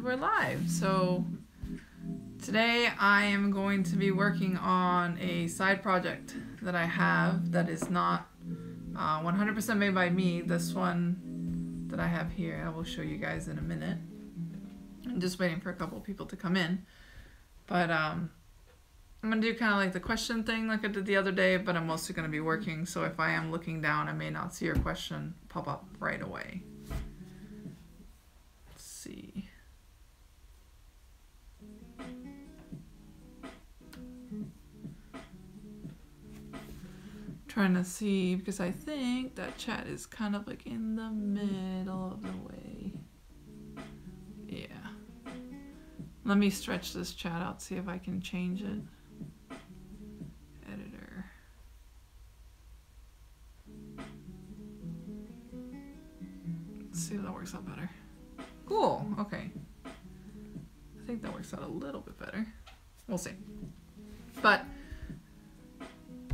we're live. So today I am going to be working on a side project that I have that is not 100% made by me. This one that I have here, I will show you guys in a minute. I'm just waiting for a couple people to come in. But I'm going to do kind of like the question thing like I did the other day, but I'm mostly going to be working. So if I am looking down, I may not see your question pop up right away. Let's see. Trying to see, because I think that chat is kind of like in the middle of the way. Yeah. Let me stretch this chat out, see if I can change it. Editor. Let's see if that works out better. Cool, okay. I think that works out a little bit better. We'll see. But,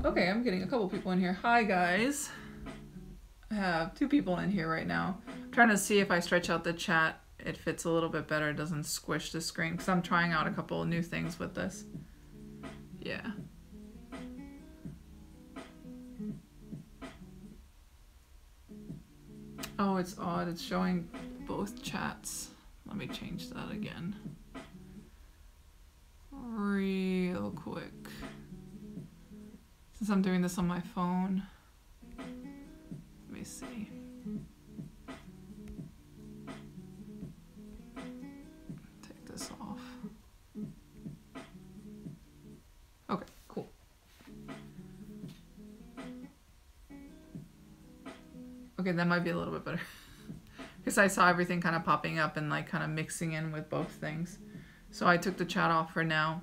okay, I'm getting a couple people in here. Hi, guys. I have 2 people in here right now. I'm trying to see if I stretch out the chat, it fits a little bit better. It doesn't squish the screen, because I'm trying out a couple of new things with this. Yeah. Oh, it's odd. It's showing both chats. Let me change that again. Real quick. Since I'm doing this on my phone. Let me see. Take this off. Okay, cool. Okay, that might be a little bit better. Because I saw everything kind of popping up and like kind of mixing in with both things. So I took the chat off for now.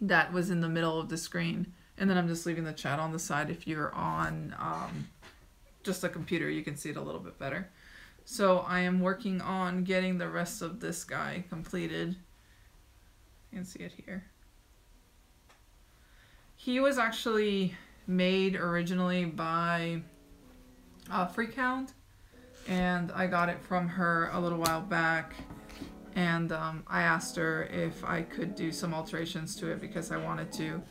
That was in the middle of the screen. And then I'm just leaving the chat on the side. If you're on just a computer, you can see it a little bit better. So I am working on getting the rest of this guy completed. You can see it here. He was actually made originally by Freakhound, and I got it from her a little while back, and I asked her if I could do some alterations to it because I wanted to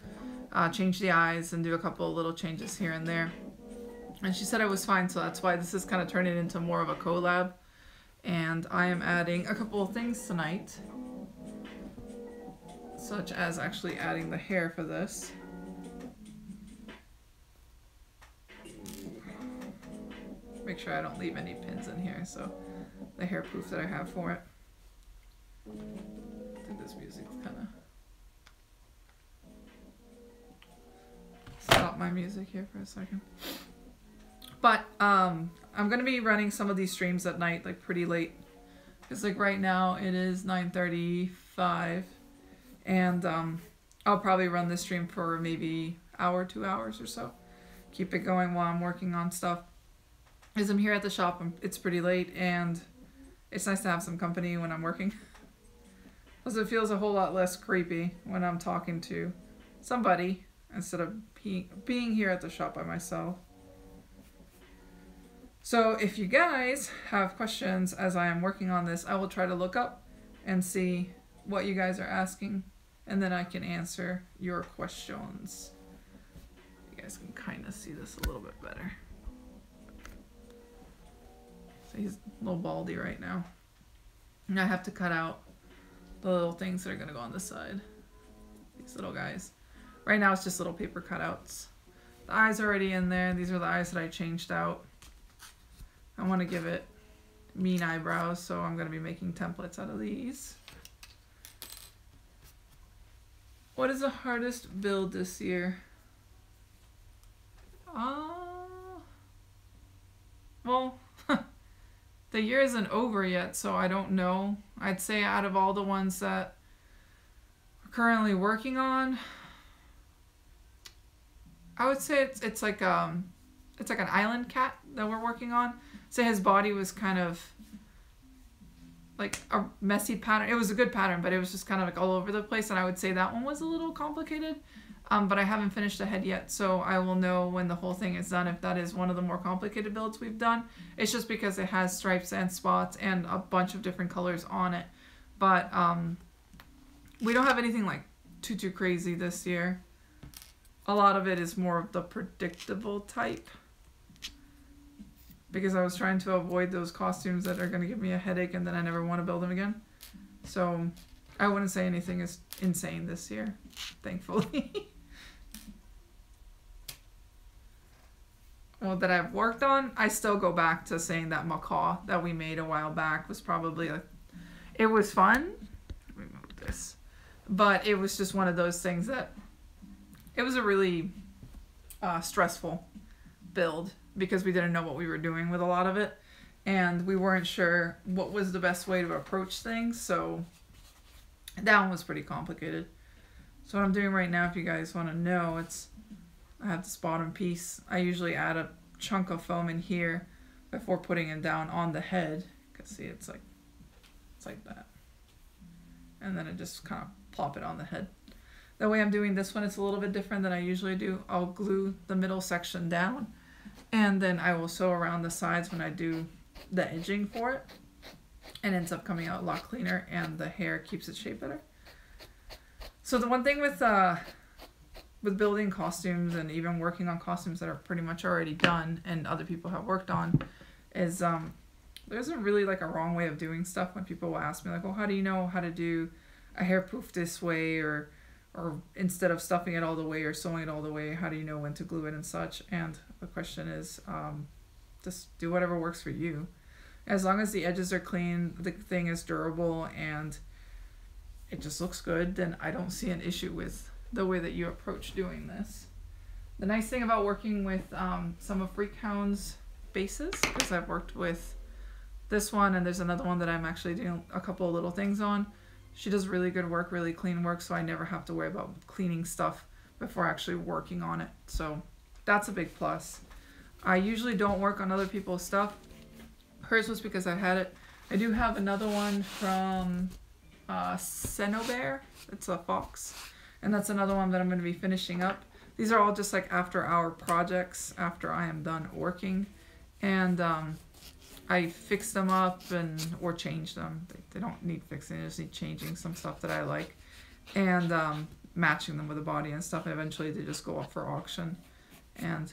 change the eyes and do a couple of little changes here and there, and she said it was fine. So that's why this is kind of turning into more of a collab, and I am adding a couple of things tonight, such as actually adding the hair for this. Make sure I don't leave any pins in here, so the hair proof that I have for it. I think this music's kind of... Stop my music here for a second. But I'm going to be running some of these streams at night, like pretty late. Because like right now it is 9:35, and I'll probably run this stream for maybe hour, 2 hours or so. Keep it going while I'm working on stuff. As I'm here at the shop, it's pretty late, and it's nice to have some company when I'm working. Because it feels a whole lot less creepy when I'm talking to somebody instead of being here at the shop by myself. So if you guys have questions as I am working on this, I will try to look up and see what you guys are asking, and then I can answer your questions. You guys can kind of see this a little bit better. So he's a little baldy right now. And I have to cut out the little things that are going to go on the side. These little guys. Right now it's just little paper cutouts. The eyes are already in there. These are the eyes that I changed out. I want to give it mean eyebrows, so I'm going to be making templates out of these. What is the hardest build this year? Well... The year isn't over yet, so I don't know. I'd say out of all the ones that we're currently working on, I would say it's like an island cat that we're working on. So his body was kind of like a messy pattern. It was a good pattern, but it was just kind of like all over the place, and I would say that one was a little complicated. But I haven't finished the head yet, so I will know when the whole thing is done if that is one of the more complicated builds we've done. It's just because it has stripes and spots and a bunch of different colors on it. But we don't have anything like too crazy this year. A lot of it is more of the predictable type. Because I was trying to avoid those costumes that are going to give me a headache and then I never want to build them again. So I wouldn't say anything is insane this year, thankfully. Well, that I've worked on, I still go back to saying that macaw that we made a while back was probably like, it was fun. Let me move this. But it was just one of those things that, it was a really stressful build because we didn't know what we were doing with a lot of it. And we weren't sure what was the best way to approach things. So that one was pretty complicated. So what I'm doing right now, if you guys want to know, I have this bottom piece. I usually add a chunk of foam in here before putting it down on the head. You can see it's like that. And then I just kind of plop it on the head. The way I'm doing this one, it's a little bit different than I usually do. I'll glue the middle section down and then I will sew around the sides when I do the edging for it. And it ends up coming out a lot cleaner and the hair keeps its shape better. So the one thing with building costumes and even working on costumes that are pretty much already done and other people have worked on is there isn't really like a wrong way of doing stuff. When people will ask me like, well, how do you know how to do a hair poof this way, or instead of stuffing it all the way or sewing it all the way, how do you know when to glue it and such? And the question is just do whatever works for you. As long as the edges are clean, the thing is durable, and it just looks good, then I don't see an issue with the way that you approach doing this. The nice thing about working with some of Freakhound's bases, because I've worked with this one and there's another one that I'm actually doing a couple of little things on. She does really good work, really clean work, so I never have to worry about cleaning stuff before actually working on it. So that's a big plus. I usually don't work on other people's stuff. Hers was because I had it. I do have another one from Cenobear. It's a fox. And that's another one that I'm going to be finishing up. These are all just like after hour projects after I am done working. And I fix them up or change them. They don't need fixing, they just need changing some stuff that I like. And matching them with the body and stuff. And eventually they just go up for auction. And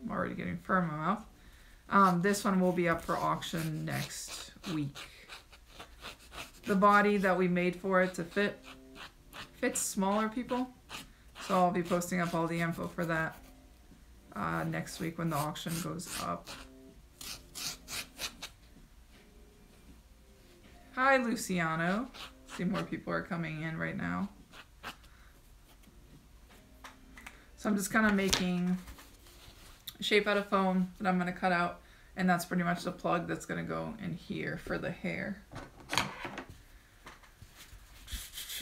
I'm already getting fur in my mouth. This one will be up for auction next week. The body that we made for it to fits smaller people. So I'll be posting up all the info for that next week when the auction goes up. Hi, Luciano. See, more people are coming in right now. So I'm just kind of making a shape out of foam that I'm going to cut out. And that's pretty much the plug that's going to go in here for the hair.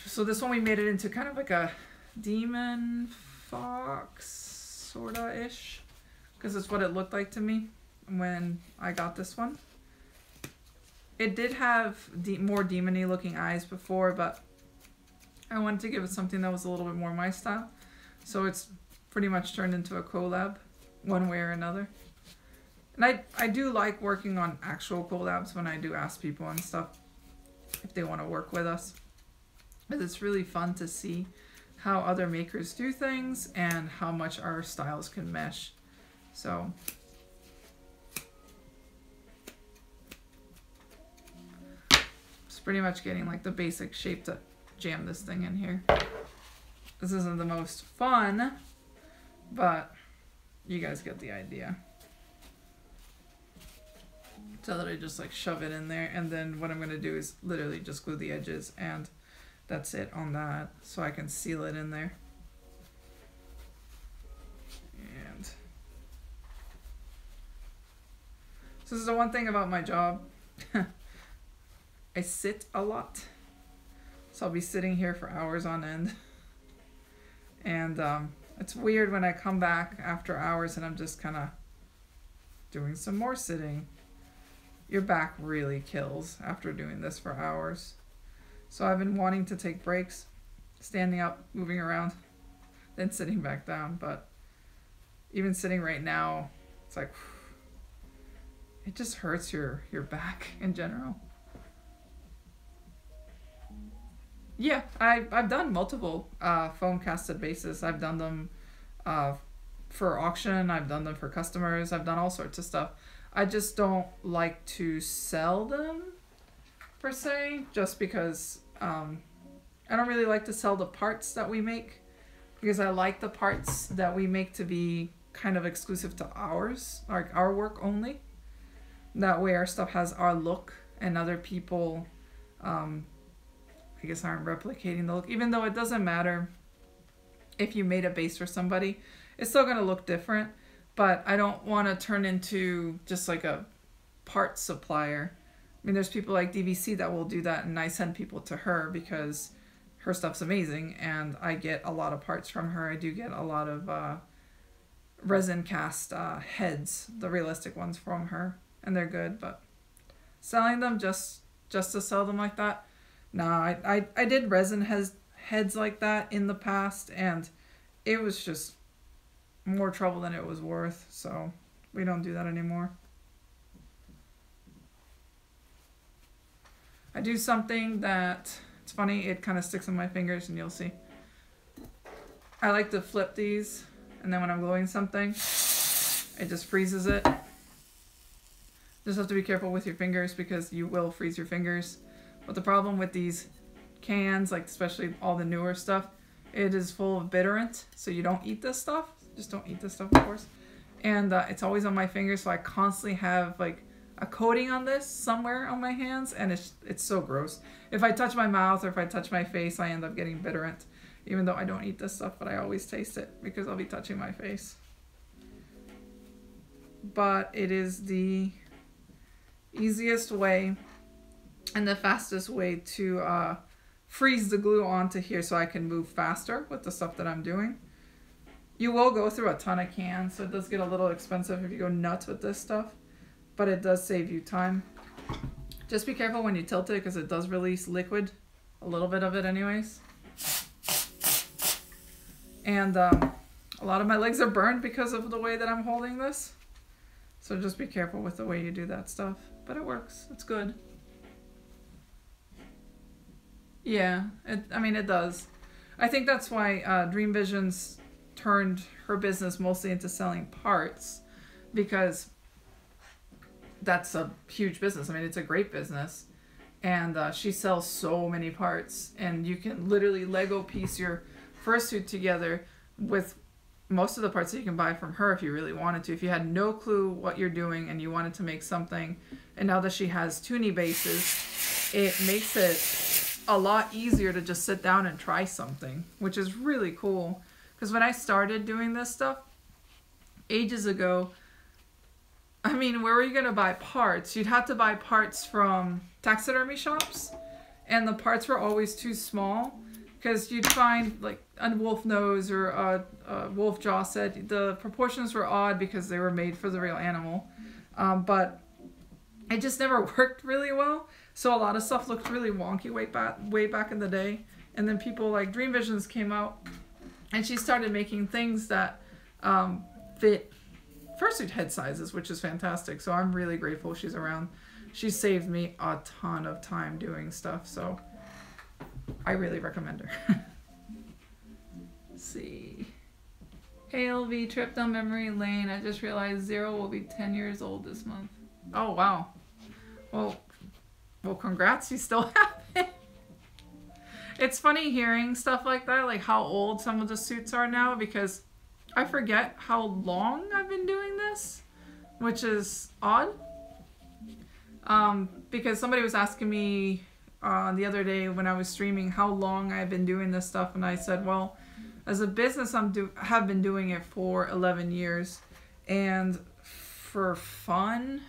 So this one we made it into kind of like a demon fox sorta-ish. Because it's what it looked like to me when I got this one. It did have more demon-y looking eyes before, but I wanted to give it something that was a little bit more my style. So it's pretty much turned into a collab, one way or another. And I do like working on actual collabs when I do ask people and stuff if they want to work with us. Because it's really fun to see how other makers do things and how much our styles can mesh. So pretty much getting like the basic shape to jam this thing in here. This isn't the most fun, but you guys get the idea. So that I just like shove it in there, and then what I'm going to do is literally just glue the edges, and that's it on that, so I can seal it in there. And so this is the one thing about my job. I sit a lot, so I'll be sitting here for hours on end. And it's weird when I come back after hours and I'm just kind of doing some more sitting. Your back really kills after doing this for hours. So I've been wanting to take breaks, standing up, moving around, then sitting back down. But even sitting right now, it's like, it just hurts your back in general. Yeah, I've done multiple foam casted bases. I've done them uh, for auction. I've done them for customers. I've done all sorts of stuff. I just don't like to sell them per se, just because I don't really like to sell the parts that we make, because I like the parts that we make to be kind of exclusive to ours, like our work only. That way our stuff has our look, and other people I guess aren't replicating the look. Even though it doesn't matter if you made a base for somebody, it's still going to look different. But I don't want to turn into just like a part supplier. I mean, there's people like DVC that will do that, and I send people to her because her stuff's amazing, and I get a lot of parts from her. I do get a lot of resin cast heads, the realistic ones, from her, and they're good. But selling them just to sell them like that, no. I did resin heads like that in the past, and it was just more trouble than it was worth, so we don't do that anymore. I do something that, it's funny, it kind of sticks on my fingers, and you'll see. I like to flip these, and then when I'm gluing something, it just freezes it. Just have to be careful with your fingers, because you will freeze your fingers. But the problem with these cans, like especially all the newer stuff, it is full of bitterant, so you don't eat this stuff. Just don't eat this stuff, of course. And it's always on my fingers, so I constantly have like a coating on this somewhere on my hands, and it's so gross. If I touch my mouth or if I touch my face, I end up getting bitterant. Even though I don't eat this stuff, but I always taste it because I'll be touching my face. But it is the easiest way and the fastest way to freeze the glue onto here so I can move faster with the stuff that I'm doing. You will go through a ton of cans, so it does get a little expensive if you go nuts with this stuff, but it does save you time. Just be careful when you tilt it, because it does release liquid, a little bit of it anyways. And a lot of my legs are burned because of the way that I'm holding this, so just be careful with the way you do that stuff. But it works. It's good. Yeah, I mean, it does. I think that's why Dream Visions turned her business mostly into selling parts, because that's a huge business. I mean, it's a great business, and she sells so many parts, and you can literally Lego piece your fursuit together with most of the parts that you can buy from her if you really wanted to. If you had no clue what you're doing and you wanted to make something, and now that she has toonie bases, it makes it a lot easier to just sit down and try something, which is really cool. Because when I started doing this stuff ages ago, I mean, where were you going to buy parts? You'd have to buy parts from taxidermy shops, and the parts were always too small, because you'd find like a wolf nose or a wolf jaw set. The proportions were odd because they were made for the real animal, but it just never worked really well. So a lot of stuff looked really wonky way back in the day. And then people like Dream Visions came out, and she started making things that fit fursuit head sizes, which is fantastic. So I'm really grateful she's around. She saved me a ton of time doing stuff, so I really recommend her. Let's see. Hey LV, trip down memory lane. I just realized Zero will be 10 years old this month. Oh, wow. Well, congrats, you still have it. It's funny hearing stuff like that, like how old some of the suits are now, because I forget how long I've been doing this, which is odd. Because somebody was asking me the other day when I was streaming how long I've been doing this stuff, and I said, well, as a business, have been doing it for 11 years, and for fun,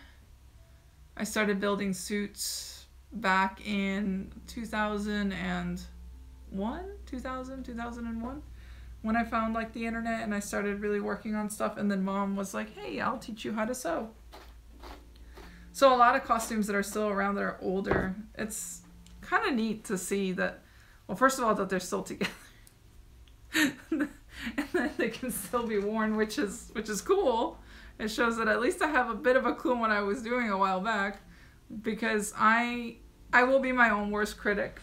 I started building suits back in 2001, when I found like the internet and I started really working on stuff, and then Mom was like, hey, I'll teach you how to sew. So a lot of costumes that are still around that are older, it's kind of neat to see that, well, first of all, that they're still together. And then they can still be worn, which is cool. It shows that at least I have a bit of a clue on what I was doing a while back, because I will be my own worst critic.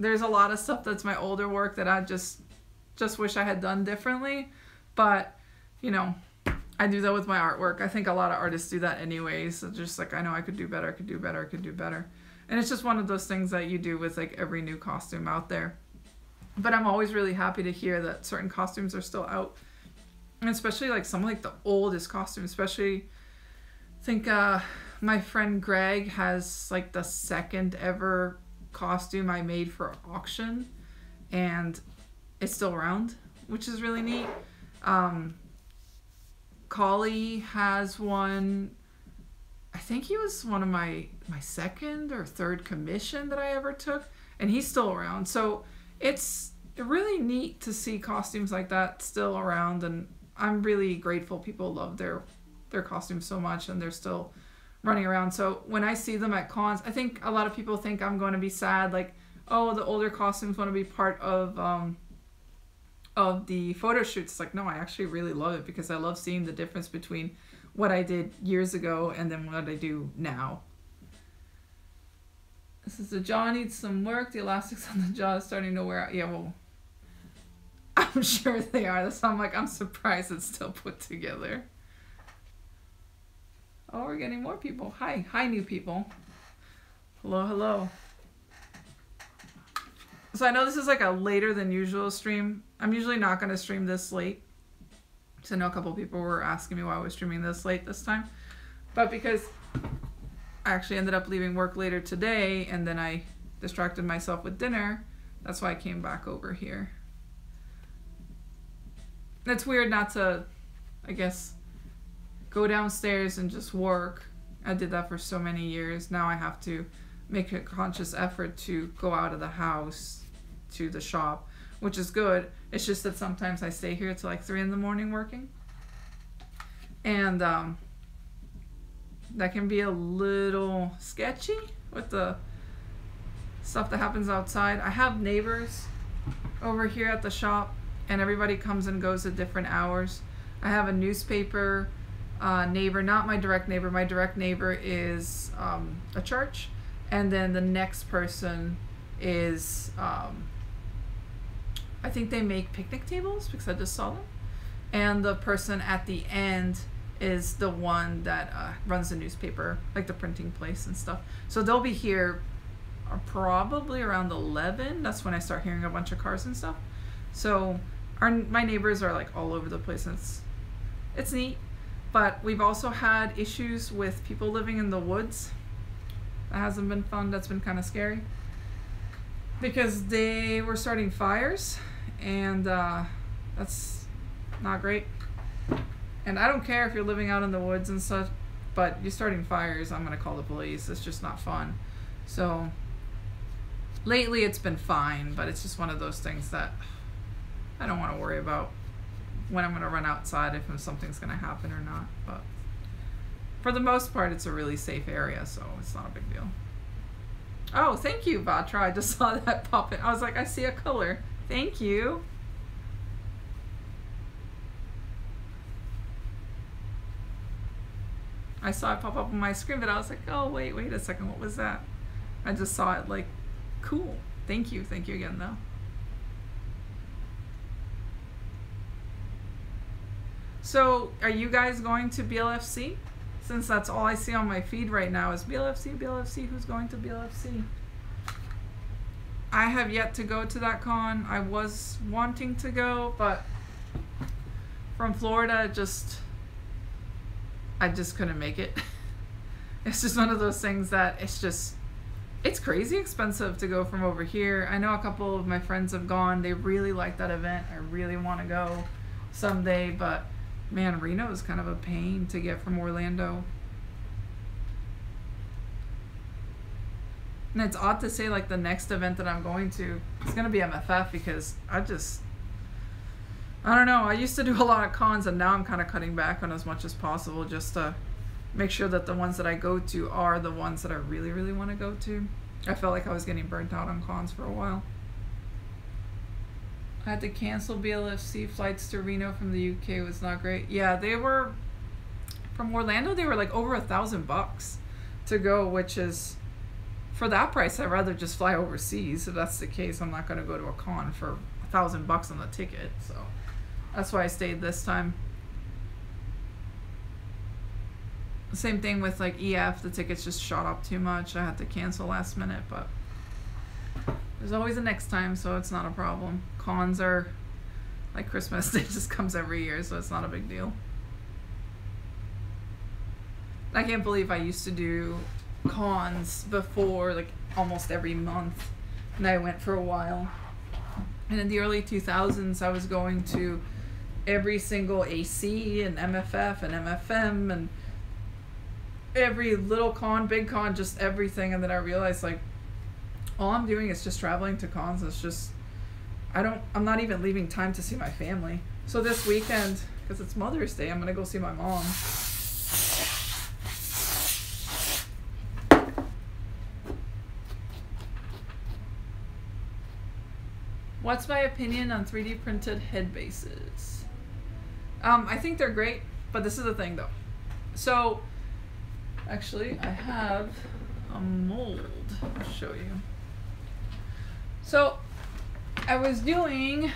there's a lot of stuff that's my older work that I just wish I had done differently. But, you know, I do that with my artwork. I think a lot of artists do that anyways. It's just like, I know I could do better, I could do better, I could do better. And it's just one of those things that you do with like every new costume out there. But I'm always really happy to hear that certain costumes are still out. And especially like some like the oldest costumes, especially I think my friend Greg has like the second ever costume I made for auction, and it's still around, which is really neat. Collie has one. I think he was one of my second or third commission that I ever took, and he's still around. So it's really neat to see costumes like that still around, and I'm really grateful people love their costumes so much and they're still running around. So when I see them at cons, I think a lot of people think I'm going to be sad, like, oh, the older costumes want to be part of the photo shoots. It's like, no, I actually really love it because I love seeing the difference between what I did years ago and then what I do now. This is the jaw needs some work. The elastics on the jaw is starting to wear out. Yeah, well, I'm sure they are. That's why I'm like, I'm surprised it's still put together. Oh, we're getting more people. Hi. Hi, new people. Hello, hello. So I know this is like a later than usual stream. I'm usually not going to stream this late. So I know a couple people were asking me why I was streaming this late this time. But because I actually ended up leaving work later today and then I distracted myself with dinner, that's why I came back over here. It's weird not to, I guess, go downstairs and just work. I did that for so many years. Now I have to make a conscious effort to go out of the house to the shop, which is good. It's just that sometimes I stay here till like 3 in the morning working. And that can be a little sketchy with the stuff that happens outside. I have neighbors over here at the shop, and everybody comes and goes at different hours. I have a newspaper neighbor, not my direct neighbor. My direct neighbor is a church, and then the next person is I think they make picnic tables because I just saw them, and the person at the end is the one that runs the newspaper, like the printing place and stuff. So they'll be here probably around 11. That's when I start hearing a bunch of cars and stuff. So my neighbors are like all over the place, and it's neat. But we've also had issues with people living in the woods. That hasn't been fun. That's been kind of scary because they were starting fires, and that's not great. And I don't care if you're living out in the woods and stuff, but you're starting fires, I'm gonna call the police. It's just not fun. So lately it's been fine, but it's just one of those things that I don't want to worry about when I'm gonna run outside, if something's gonna happen or not. But for the most part, it's a really safe area, so it's not a big deal. Oh, thank you, Batra. I just saw that pop in. I was like, I see a color. Thank you. I saw it pop up on my screen, but I was like, oh, wait a second. What was that? I just saw it, like, cool. Thank you. Thank you again, though. So, are you guys going to BLFC? Since that's all I see on my feed right now is BLFC, BLFC. Who's going to BLFC? I have yet to go to that con. I was wanting to go, but from Florida, I just couldn't make it. It's just one of those things that it's crazy expensive to go from over here. I know a couple of my friends have gone. They really like that event. I really want to go someday, but man, Reno is kind of a pain to get from Orlando. And it's odd to say like the next event that I'm going to is going to be MFF because I don't know. I used to do a lot of cons, and now I'm kind of cutting back on as much as possible just to make sure that the ones that I go to are the ones that I really, really want to go to. I felt like I was getting burnt out on cons for a while. I had to cancel BLFC flights to Reno from the UK. It was not great. Yeah, they were from Orlando. They were like over $1,000 to go, which is for that price, I'd rather just fly overseas. If that's the case, I'm not going to go to a con for $1,000 on the ticket. So that's why I stayed this time. Same thing with like EF. The tickets just shot up too much. I had to cancel last minute, but there's always a next time, so it's not a problem. Cons are like Christmas. It just comes every year, so it's not a big deal. I can't believe I used to do cons before, like almost every month, and I went for a while. And in the early 2000s, I was going to every single AC and MFF and MFM and every little con, big con, just everything. And then I realized, like, all I'm doing is just traveling to cons. It's just, I'm not even leaving time to see my family. So this weekend, because it's Mother's Day, I'm gonna go see my mom. What's my opinion on 3D printed head bases? I think they're great, but this is the thing though. So, actually, I have a mold. I'll show you. So, I was doing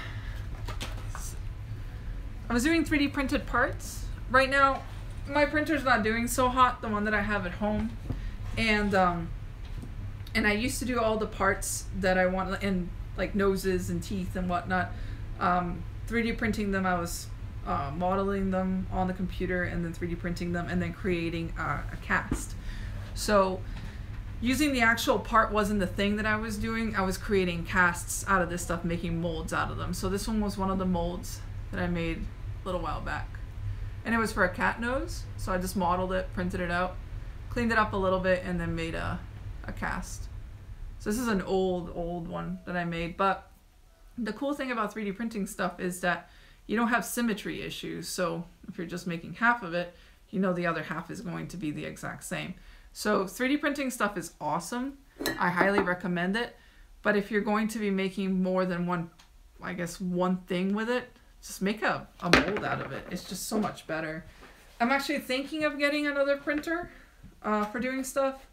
3D printed parts. Right now, my printer's not doing so hot, the one that I have at home, and I used to do all the parts that I want in, like noses and teeth and whatnot. 3D printing them, I was modeling them on the computer and then 3D printing them and then creating a cast. So using the actual part wasn't the thing that I was doing. I was creating casts out of this stuff, making molds out of them. So this one was one of the molds that I made a little while back. And it was for a cat nose. So I just modeled it, printed it out, cleaned it up a little bit, and then made a cast. So this is an old one that I made, but the cool thing about 3D printing stuff is that you don't have symmetry issues. So if you're just making half of it, you know the other half is going to be the exact same. So 3D printing stuff is awesome. I highly recommend it. But if you're going to be making more than one thing with it, just make a mold out of it. It's just so much better. I'm actually thinking of getting another printer for doing stuff.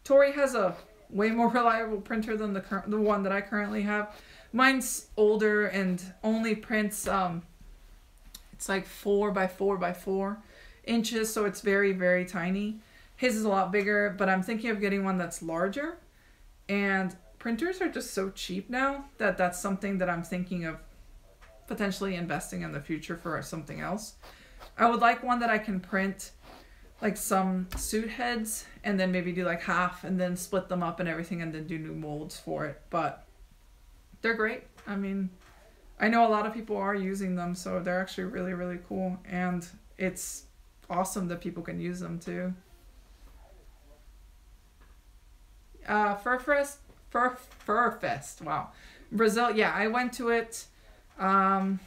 Tori has a way more reliable printer than the one that I currently have. Mine's older and only prints, it's like 4 by 4 by 4 inches, so it's very, very tiny. His is a lot bigger, but I'm thinking of getting one that's larger. And printers are just so cheap now that that's something that I'm thinking of potentially investing in the future for something else. I would like one that I can print like some suit heads and then maybe do like half and then split them up and everything and then do new molds for it. But they're great. I mean, I know a lot of people are using them, so they're actually really, really cool. And it's awesome that people can use them too. Furfest, wow. Brazil, yeah, I went to it, not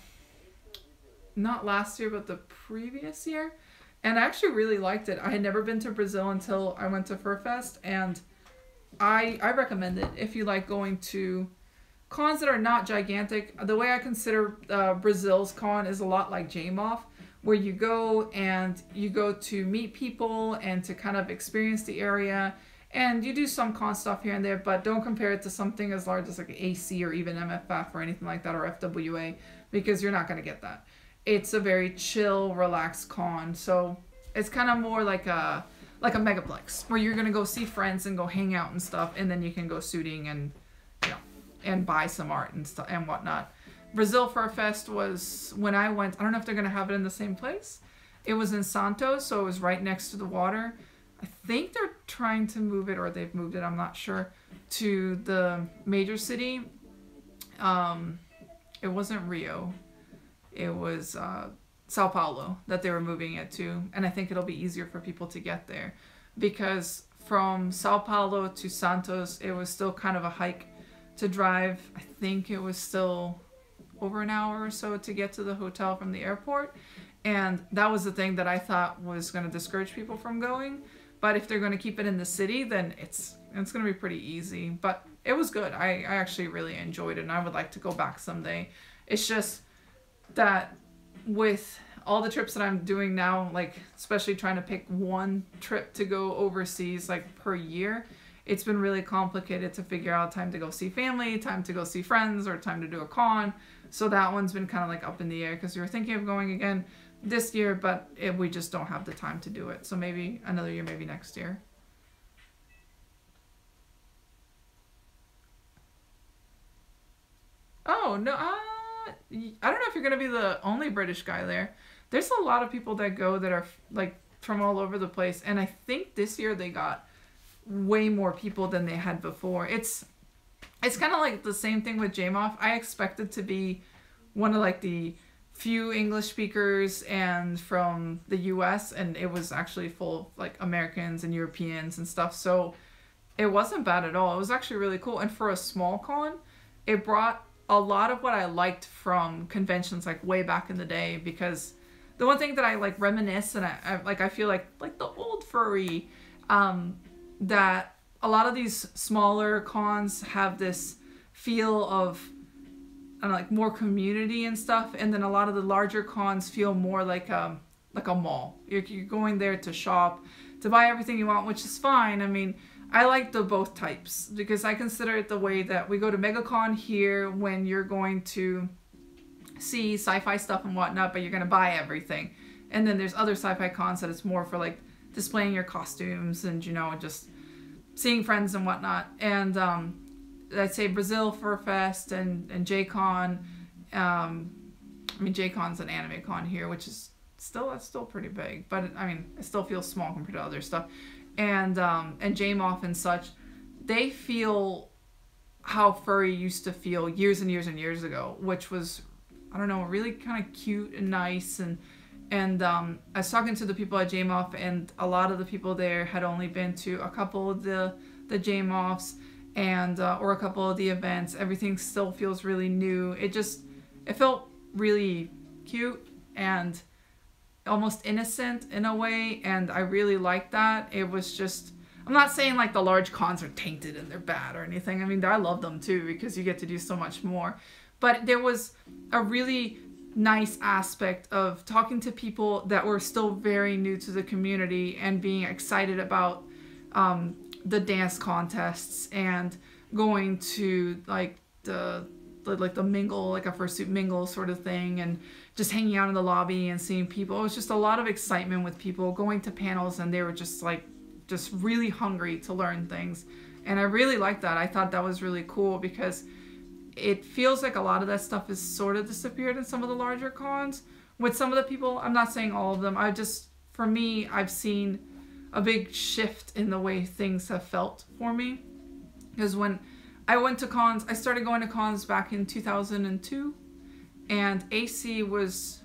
last year, but the previous year. And I actually really liked it. I had never been to Brazil until I went to Furfest, and I recommend it if you like going to cons that are not gigantic. The way I consider Brazil's con is a lot like JMOF, where you go to meet people and to kind of experience the area, and you do some con stuff here and there, but don't compare it to something as large as like AC or even MFF or anything like that, or FWA, because you're not going to get that. It's a very chill, relaxed con. So it's kind of more like a megaplex where you're gonna go see friends and go hang out and stuff, and then you can go shooting and and buy some art and stuff and whatnot. Brazil Fur Fest was when I went. I don't know if they're gonna have it in the same place. It was in Santos, so it was right next to the water. I think they're trying to move it, or they've moved it, I'm not sure, to the major city. It wasn't Rio. It was Sao Paulo that they were moving it to. And I think it'll be easier for people to get there. Because from Sao Paulo to Santos, it was still kind of a hike to drive. I think it was still over an hour or so to get to the hotel from the airport. And that was the thing that I thought was going to discourage people from going. But if they're going to keep it in the city, then it's going to be pretty easy. But it was good. I actually really enjoyed it, and I would like to go back someday. It's just that with all the trips that I'm doing now, like especially trying to pick one trip to go overseas like per year, it's been really complicated to figure out time to go see family, time to go see friends, or time to do a con. So that one's been kind of like up in the air because we were thinking of going again this year, but we just don't have the time to do it. So maybe another year, maybe next year. Oh, no, I don't know if you're going to be the only British guy there. There's a lot of people that go that are like from all over the place. And I think this year they got way more people than they had before. It's kind of like the same thing with JMOF. I expected to be one of like the few English speakers and from the US, and it was actually full of like Americans and Europeans and stuff. So it wasn't bad at all. It was actually really cool. And for a small con, it brought a lot of what I liked from conventions like way back in the day, because the one thing that I like reminisce and I feel like the old furry, that a lot of these smaller cons have this feel of I don't know, like more community and stuff, and then a lot of the larger cons feel more like a mall. You're going there to shop, to buy everything you want, which is fine. I mean, I like the both types because I consider it the way that we go to MegaCon here when you're going to see sci-fi stuff and whatnot, but you're going to buy everything. And then there's other sci-fi cons that it's more for like displaying your costumes and, you know, just seeing friends and whatnot. And I'd say Brazil Fur Fest and JCon. I mean, JCon's an anime con here, which is that's still pretty big, but I mean, it still feels small compared to other stuff. And JMOF and such, they feel how furry used to feel years and years and years ago, which was, I don't know, really kind of cute and nice. And I was talking to the people at JMOF, and a lot of the people there had only been to a couple of the JMOFs and or a couple of the events. Everything still feels really new. It felt really cute and almost innocent in a way, and I really liked that. It was just, I'm not saying like the large cons are tainted and they're bad or anything. I mean, I love them too because you get to do so much more. But there was a really nice aspect of talking to people that were still very new to the community and being excited about the dance contests and going to like the mingle, like a fursuit mingle sort of thing, and just hanging out in the lobby and seeing people. It was just a lot of excitement with people going to panels, and they were just really hungry to learn things. And I really liked that. I thought that was really cool because it feels like a lot of that stuff has sort of disappeared in some of the larger cons. With some of the people, I'm not saying all of them, for me, I've seen a big shift in the way things have felt for me. Because when I went to cons, I started going to cons back in 2002, and AC was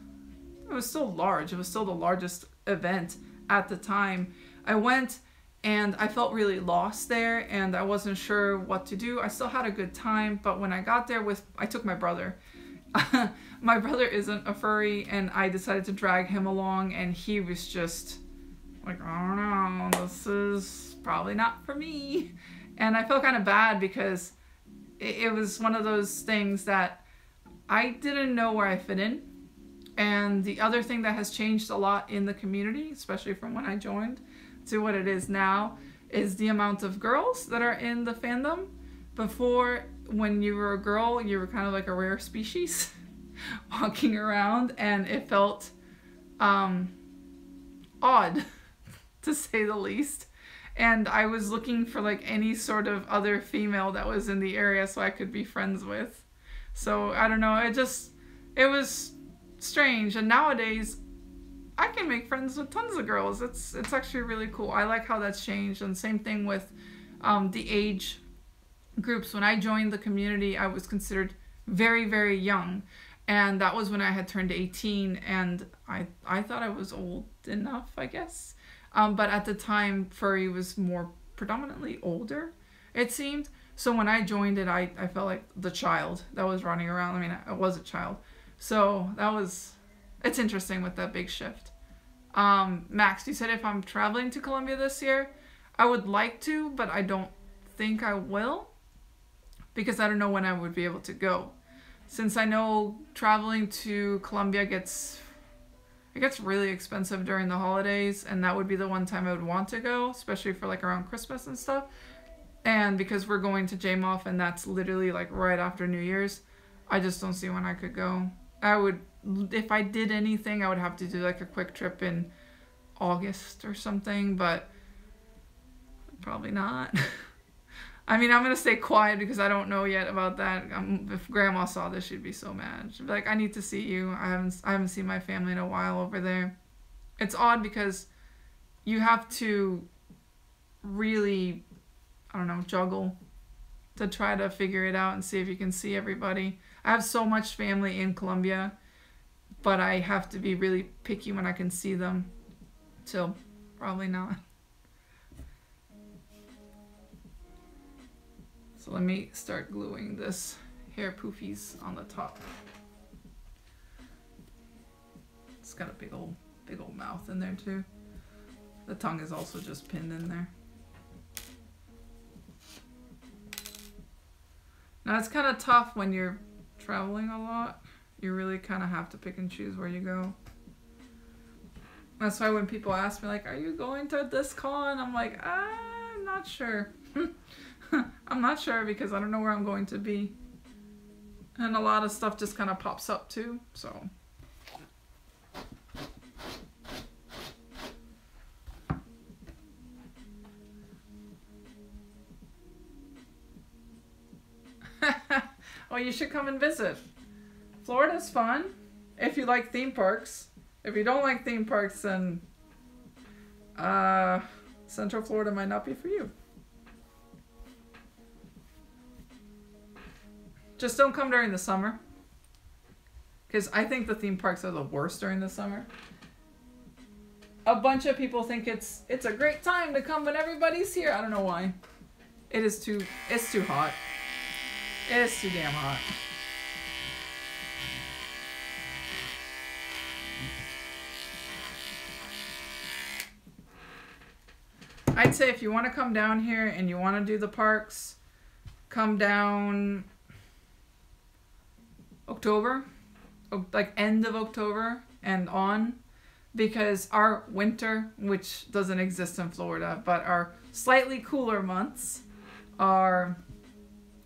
still large. It was still the largest event at the time. I went and I felt really lost there, and I wasn't sure what to do. I still had a good time, but when I got there I took my brother. My brother isn't a furry, and I decided to drag him along, and he was just like, I don't know, this is probably not for me. And I felt kind of bad because it was one of those things that I didn't know where I fit in. And the other thing that has changed a lot in the community, especially from when I joined to what it is now, is the amount of girls that are in the fandom. Before, when you were a girl, you were kind of like a rare species walking around, and it felt odd, to say the least. And I was looking for like any sort of other female that was in the area so I could be friends with. So I don't know, it was strange. And nowadays I can make friends with tons of girls. It's actually really cool. I like how that's changed. And same thing with the age groups. When I joined the community, I was considered very, very young. And that was when I had turned 18, and I thought I was old enough, I guess. But at the time, furry was more predominantly older, it seemed. So when I joined it, I felt like the child that was running around. I mean, I was a child. So it's interesting with that big shift. Max, you said if I'm traveling to Colombia this year, I would like to, but I don't think I will, because I don't know when I would be able to go. Since I know traveling to Colombia gets really expensive during the holidays, and that would be the one time I would want to go, especially for like around Christmas and stuff. And because we're going to JMOF and that's literally like right after New Year's, I just don't see when I could go. I would, if I did anything, I would have to do like a quick trip in August or something, but probably not. I mean, I'm going to stay quiet because I don't know yet about that. If Grandma saw this, she'd be so mad. She'd be like, I need to see you. I haven't seen my family in a while over there. It's odd because you have to really, I don't know, juggle to try to figure it out and see if you can see everybody. I have so much family in Colombia, but I have to be really picky when I can see them. So, probably not. So let me start gluing this hair poofies on the top. It's got a big old mouth in there too. The tongue is also just pinned in there. Now it's kind of tough when you're traveling a lot. You really kind of have to pick and choose where you go. That's why when people ask me like, are you going to this con? I'm like, I'm not sure. I'm not sure because I don't know where I'm going to be. And a lot of stuff just kind of pops up too, so. Oh, you should come and visit. Florida's fun if you like theme parks. If you don't like theme parks, then Central Florida might not be for you. Just don't come during the summer. Because I think the theme parks are the worst during the summer. A bunch of people think it's a great time to come when everybody's here. I don't know why. It's too hot. It is too damn hot. I'd say if you want to come down here and you want to do the parks, come down October, like end of October and on, because our winter, which doesn't exist in Florida, but our slightly cooler months are,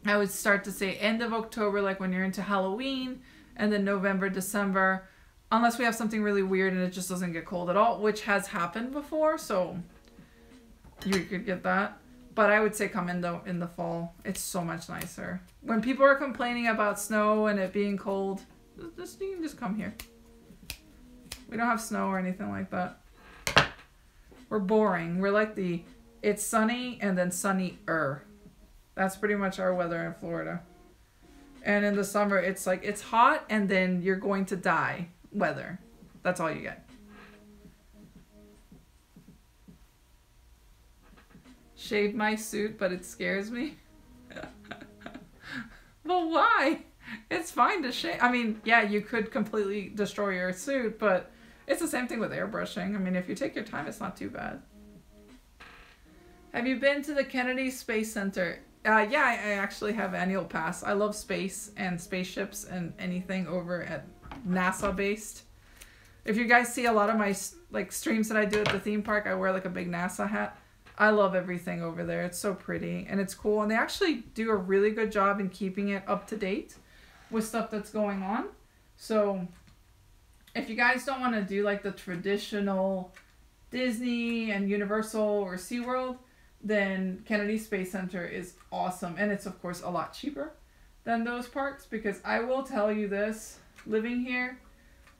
I would start to say end of October, like when you're into Halloween, and then November, December, unless we have something really weird and it just doesn't get cold at all, which has happened before, so you could get that. But I would say come in the fall. It's so much nicer. When people are complaining about snow and it being cold, you can just come here. We don't have snow or anything like that. We're boring. We're like it's sunny and then sunny-er. That's pretty much our weather in Florida. And in the summer, it's like, it's hot and then you're going to die weather. That's all you get. Shave my suit, but it scares me. Well, why? It's fine to shave. I mean, yeah, you could completely destroy your suit, but it's the same thing with airbrushing. I mean, if you take your time, it's not too bad. Have you been to the Kennedy Space Center? Yeah, I actually have annual pass. I love space and spaceships and anything over at NASA based. If you guys see a lot of my like streams that I do at the theme park, I wear like a big NASA hat. I love everything over there. It's so pretty and it's cool. And they actually do a really good job in keeping it up to date with stuff that's going on. So if you guys don't want to do like the traditional Disney and Universal or SeaWorld, then Kennedy Space Center is awesome. And it's of course a lot cheaper than those parks, because I will tell you this, living here,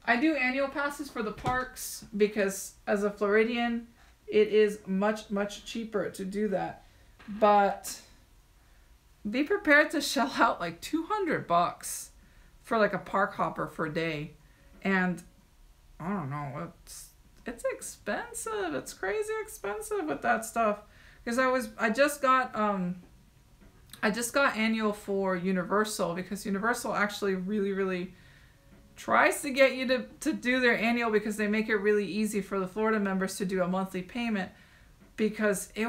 I do annual passes for the parks because as a Floridian, it is much, much cheaper to do that. But be prepared to shell out like $200 for like a park hopper for a day. And I don't know, it's expensive. It's crazy expensive with that stuff. Because I just got annual for Universal, because Universal actually really tries to get you to do their annual, because they make it really easy for the Florida members to do a monthly payment, because I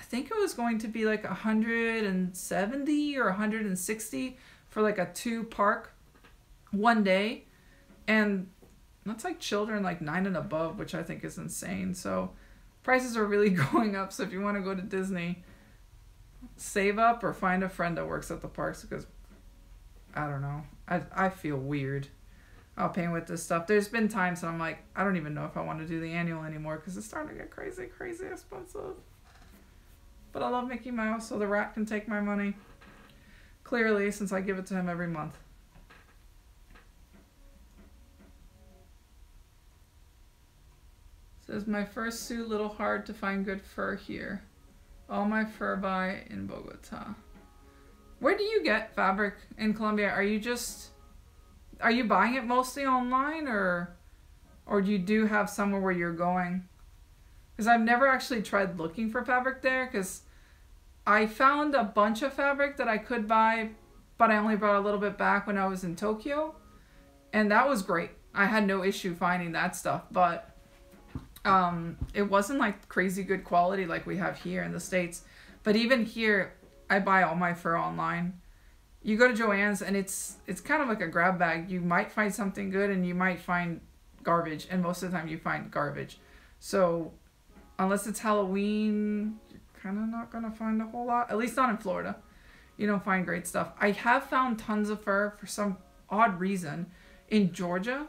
think it was going to be like $170 or $160 for like a 2-park one day. And that's like children like 9 and above, which I think is insane. So prices are really going up. So if you want to go to Disney, save up or find a friend that works at the parks because I don't know. I feel weird paying with this stuff. There's been times that I'm like, I don't even know if I want to do the annual anymore because it's starting to get crazy, crazy expensive. But I love Mickey Mouse, so the rat can take my money. Clearly, since I give it to him every month. Says, my fursuit, little hard to find good fur here. All my fur buy in Bogota. Where do you get fabric in Colombia? Are you buying it mostly online or do you do have somewhere where you're going? Because I've never actually tried looking for fabric there because I found a bunch of fabric that I could buy, but I only brought a little bit back when I was in Tokyo. And that was great. I had no issue finding that stuff, but it wasn't like crazy good quality like we have here in the States. But even here, I buy all my fur online. You go to Joann's and it's kind of like a grab bag. You might find something good and you might find garbage. And most of the time you find garbage. So unless it's Halloween, you're kind of not going to find a whole lot. At least not in Florida. You don't find great stuff. I have found tons of fur for some odd reason in Georgia.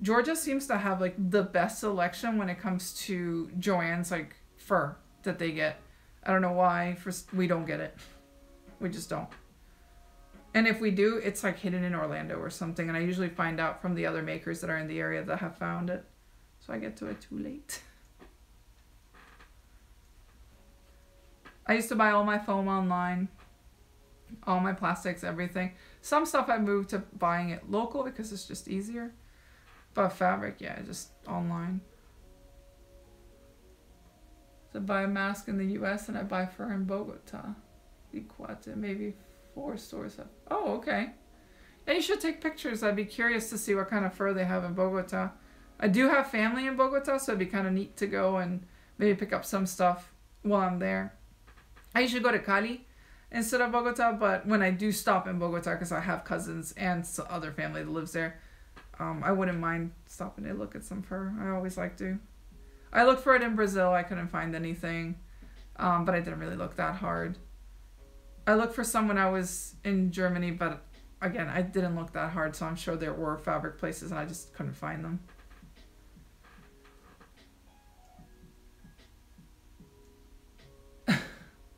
Georgia seems to have like the best selection when it comes to Joann's like fur that they get. I don't know why we don't get it. We just don't. And if we do, it's like hidden in Orlando or something. And I usually find out from the other makers that are in the area that have found it. So I get to it too late. I used to buy all my foam online. All my plastics, everything. Some stuff I moved to buying it local because it's just easier. But fabric, yeah, just online. So I buy a mask in the US and I buy fur in Bogota. Iguate, maybe 4 stores have. Oh, okay. Yeah, you should take pictures. I'd be curious to see what kind of fur they have in Bogota. I do have family in Bogota, so it'd be kind of neat to go and maybe pick up some stuff while I'm there. I usually go to Cali instead of Bogota, but when I do stop in Bogota, because I have cousins and other family that lives there, I wouldn't mind stopping to look at some fur. I always like to. I looked for it in Brazil. I couldn't find anything, but I didn't really look that hard. I looked for some when I was in Germany, but again, I didn't look that hard, so I'm sure there were fabric places and I just couldn't find them.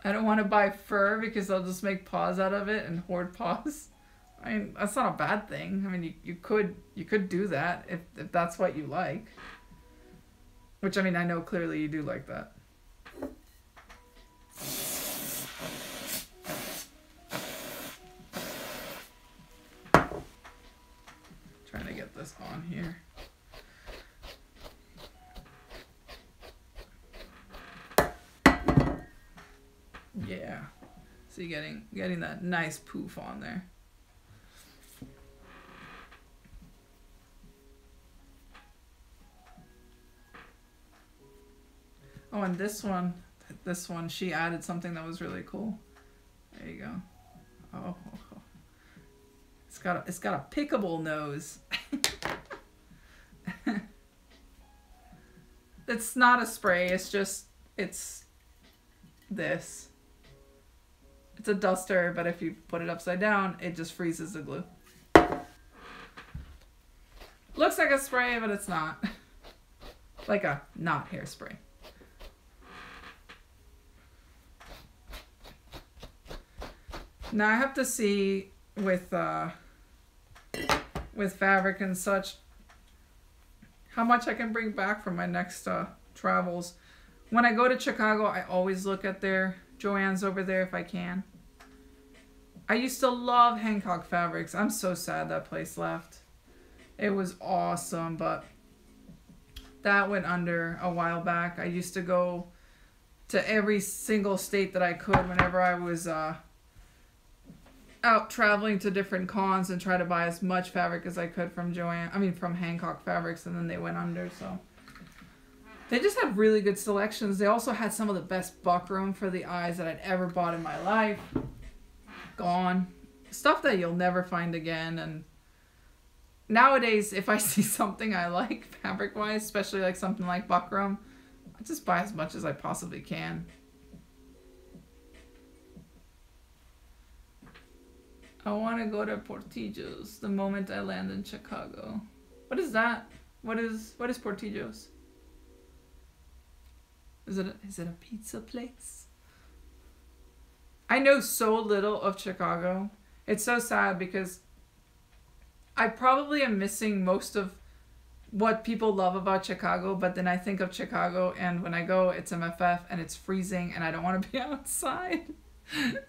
I don't want to buy fur because they'll just make paws out of it and hoard paws. I mean, that's not a bad thing. I mean, you could do that if that's what you like. Which, I mean, I know clearly you do like that. Trying to get this on here. Yeah. So you're getting that nice poof on there. Oh, and this one, she added something that was really cool. There you go. Oh, it's got a pickable nose. It's not a spray. It's this. It's a duster, but if you put it upside down, it just freezes the glue. Looks like a spray, but it's not. Like a not hairspray. Now I have to see with fabric and such how much I can bring back from my next travels. When I go to Chicago, I always look at their Joann's over there if I can. I used to love Hancock Fabrics. I'm so sad that place left. It was awesome, but that went under a while back. I used to go to every single state that I could whenever I was out traveling to different cons and try to buy as much fabric as I could from from Hancock Fabrics, and then they went under, so. They just had really good selections. They also had some of the best buckram for the eyes that I'd ever bought in my life. Gone. Stuff that you'll never find again, and nowadays, if I see something I like fabric-wise, especially like something like buckram, I just buy as much as I possibly can. I want to go to Portillo's the moment I land in Chicago. What is that? What is Portillo's? Is it a pizza place? I know so little of Chicago. It's so sad because I probably am missing most of what people love about Chicago, but then I think of Chicago and when I go, it's MFF and it's freezing and I don't want to be outside.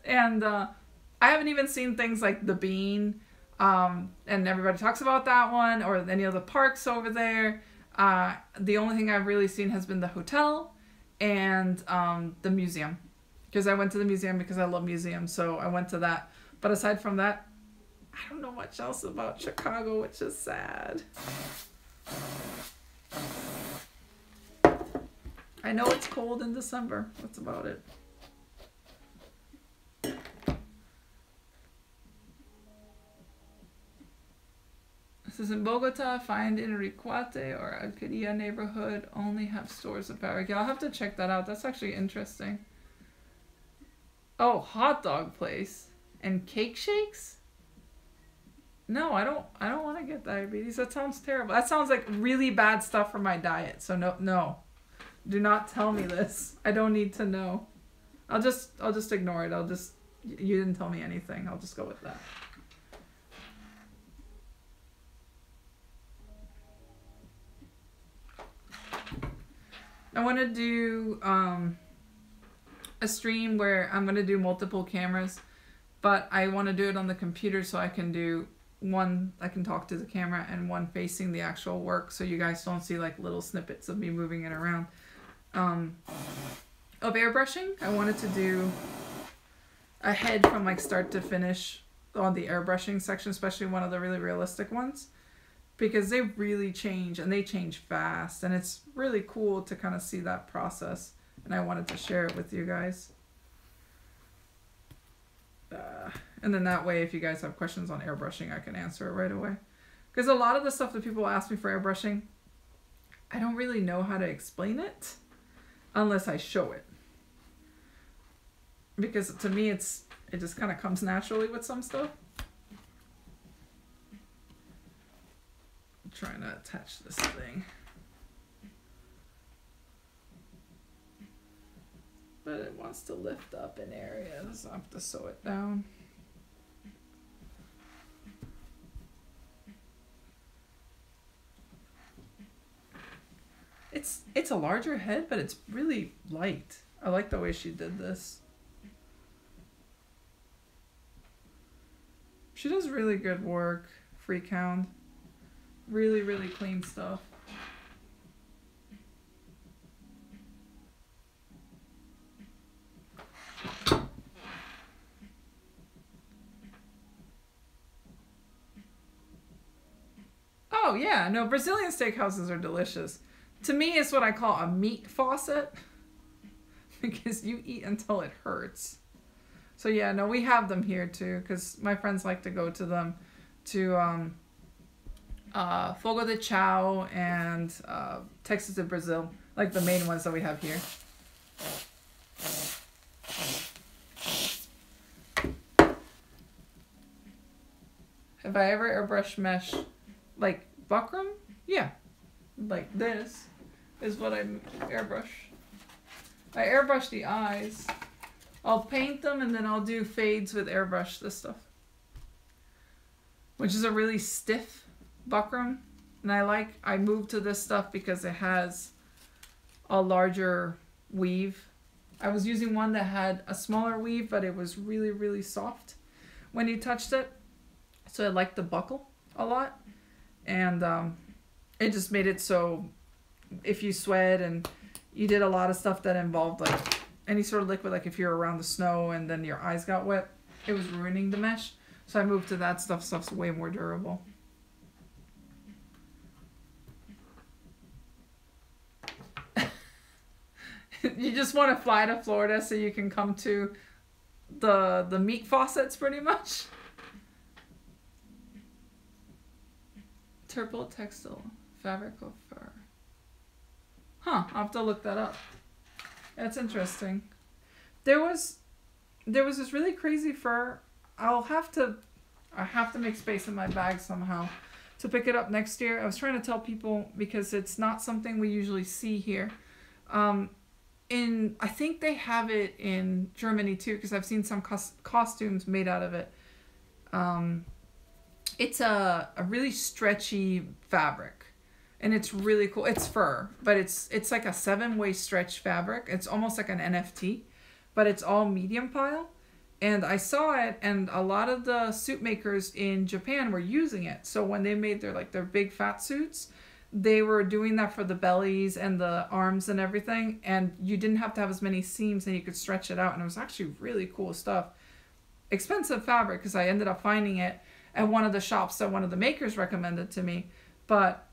And I haven't even seen things like the Bean, and everybody talks about that one, or any of the parks over there. The only thing I've really seen has been the hotel and the museum. Because I went to the museum because I love museums, so I went to that. But aside from that, I don't know much else about Chicago, which is sad. I know it's cold in December. That's about it. This is in Bogota. Find in Ricuate or Alqueria neighborhood. Only have stores at Barriga. I'll have to check that out. That's actually interesting. Oh, hot dog place and cake shakes? No, I don't want to get diabetes. That sounds terrible. That sounds like really bad stuff for my diet. So no. Do not tell me this. I don't need to know. I'll just ignore it. You didn't tell me anything. I'll just go with that. I want to do a stream where I'm going to do multiple cameras, but I want to do it on the computer so I can do one, I can talk to the camera, and one facing the actual work so you guys don't see like little snippets of me moving it around. Of airbrushing, I wanted to do a head from like start to finish on the airbrushing section, especially one of the really realistic ones, because they really change and they change fast, and it's really cool to kind of see that process, and I wanted to share it with you guys. And then that way, if you guys have questions on airbrushing, I can answer it right away. Because a lot of the stuff that people ask me for airbrushing, I don't really know how to explain it unless I show it. Because to me, it just kind of comes naturally with some stuff. I'm trying to attach this thing. But it wants to lift up in areas. So I have to sew it down. It's a larger head, but it's really light. I like the way she did this. She does really good work. Freakhound. Really, really clean stuff. Oh yeah, no, Brazilian steakhouses are delicious. To me, it's what I call a meat faucet, because you eat until it hurts. So yeah, no, we have them here too, because my friends like to go to them, to Fogo de Chao and Texas de Brazil, like the main ones that we have here. Have I ever airbrushed mesh like buckram? Yeah, like this is what I airbrush. I airbrush the eyes. I'll paint them and then I'll do fades with airbrush this stuff, which is a really stiff buckram, and I moved to this stuff because it has a larger weave. I was using one that had a smaller weave, but it was really, really soft when you touched it, so I liked the buckle a lot, and it just made it so if you sweat and you did a lot of stuff that involved like any sort of liquid, like if you're around the snow and then your eyes got wet, it was ruining the mesh. So I moved to that stuff. Stuff's way more durable. You just want to fly to Florida so you can come to the meat faucets pretty much. Turple textile, fabric or fur. Huh, I'll have to look that up. That's interesting. There was this really crazy fur. I'll have to I have to make space in my bag somehow to pick it up next year. I was trying to tell people because it's not something we usually see here. I think they have it in Germany too, because I've seen some costumes made out of it. It's a really stretchy fabric, and it's really cool. It's fur, but it's like a 7-way stretch fabric. It's almost like an NFT, but it's all medium pile. And I saw it, and a lot of the suit makers in Japan were using it. So when they made their big fat suits, they were doing that for the bellies and the arms and everything. And you didn't have to have as many seams, and you could stretch it out. And it was actually really cool stuff. Expensive fabric, because I ended up finding it at one of the shops that one of the makers recommended to me. But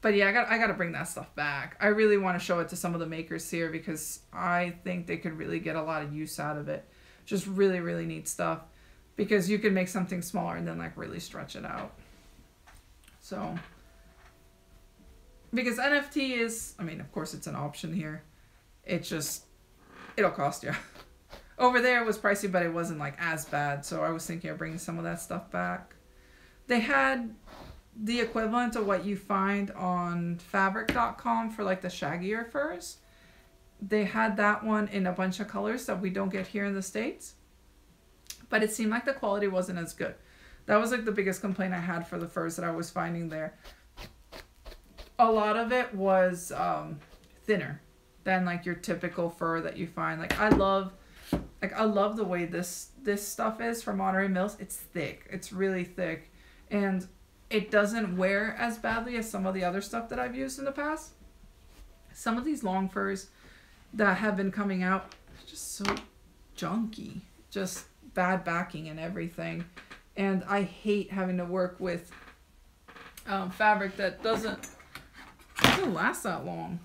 yeah, I got to bring that stuff back. I really want to show it to some of the makers here, because I think they could really get a lot of use out of it. Just really, really neat stuff, because you can make something smaller and then like really stretch it out. So, because NFT is, I mean, of course it's an option here. It'll cost you. Over there it was pricey, but it wasn't like as bad. So I was thinking of bringing some of that stuff back. They had the equivalent of what you find on fabric.com for like the shaggier furs. They had that one in a bunch of colors that we don't get here in the States. But it seemed like the quality wasn't as good. That was like the biggest complaint I had for the furs that I was finding there. A lot of it was thinner than like your typical fur that you find. Like I love the way this stuff is from Monterey Mills. It's thick. It's really thick. And it doesn't wear as badly as some of the other stuff that I've used in the past. Some of these long furs that have been coming out are just so junky. Just bad backing and everything. And I hate having to work with fabric that doesn't last that long.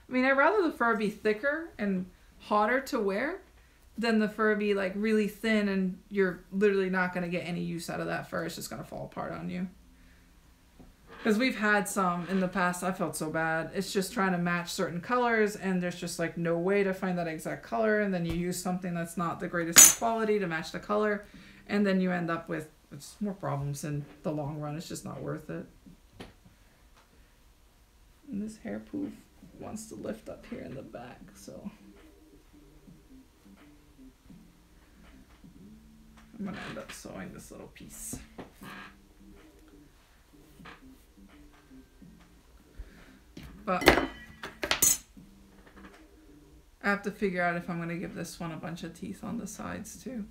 I mean, I'd rather the fur be thicker and hotter to wear than the fur be like really thin and you're literally not going to get any use out of that fur. It's just going to fall apart on you. Because we've had some in the past, I felt so bad. It's just trying to match certain colors and there's just like no way to find that exact color, and then you use something that's not the greatest quality to match the color, and then you end up with more problems in the long run. It's just not worth it. And this hair poof wants to lift up here in the back, so I'm going to end up sewing this little piece. But I have to figure out if I'm going to give this one a bunch of teeth on the sides too.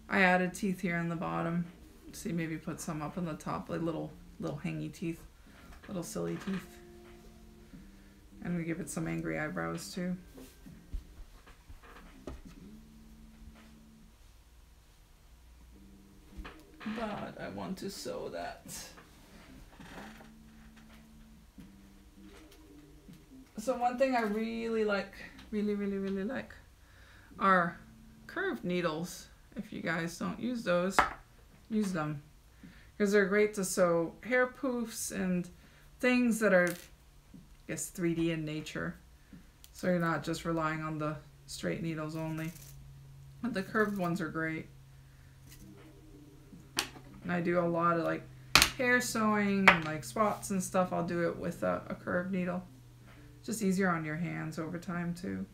I added teeth here on the bottom. See, maybe put some up on the top, like little hangy teeth, little silly teeth. I'm going to give it some angry eyebrows too. But I want to sew that. So one thing I really like, really like, are curved needles. If you guys don't use those, use them. Because they're great to sew hair poofs and things that are, I guess, 3D in nature. So you're not just relying on the straight needles only. But the curved ones are great. And I do a lot of like hair sewing and like spots and stuff. I'll do it with a curved needle. Just easier on your hands over time too.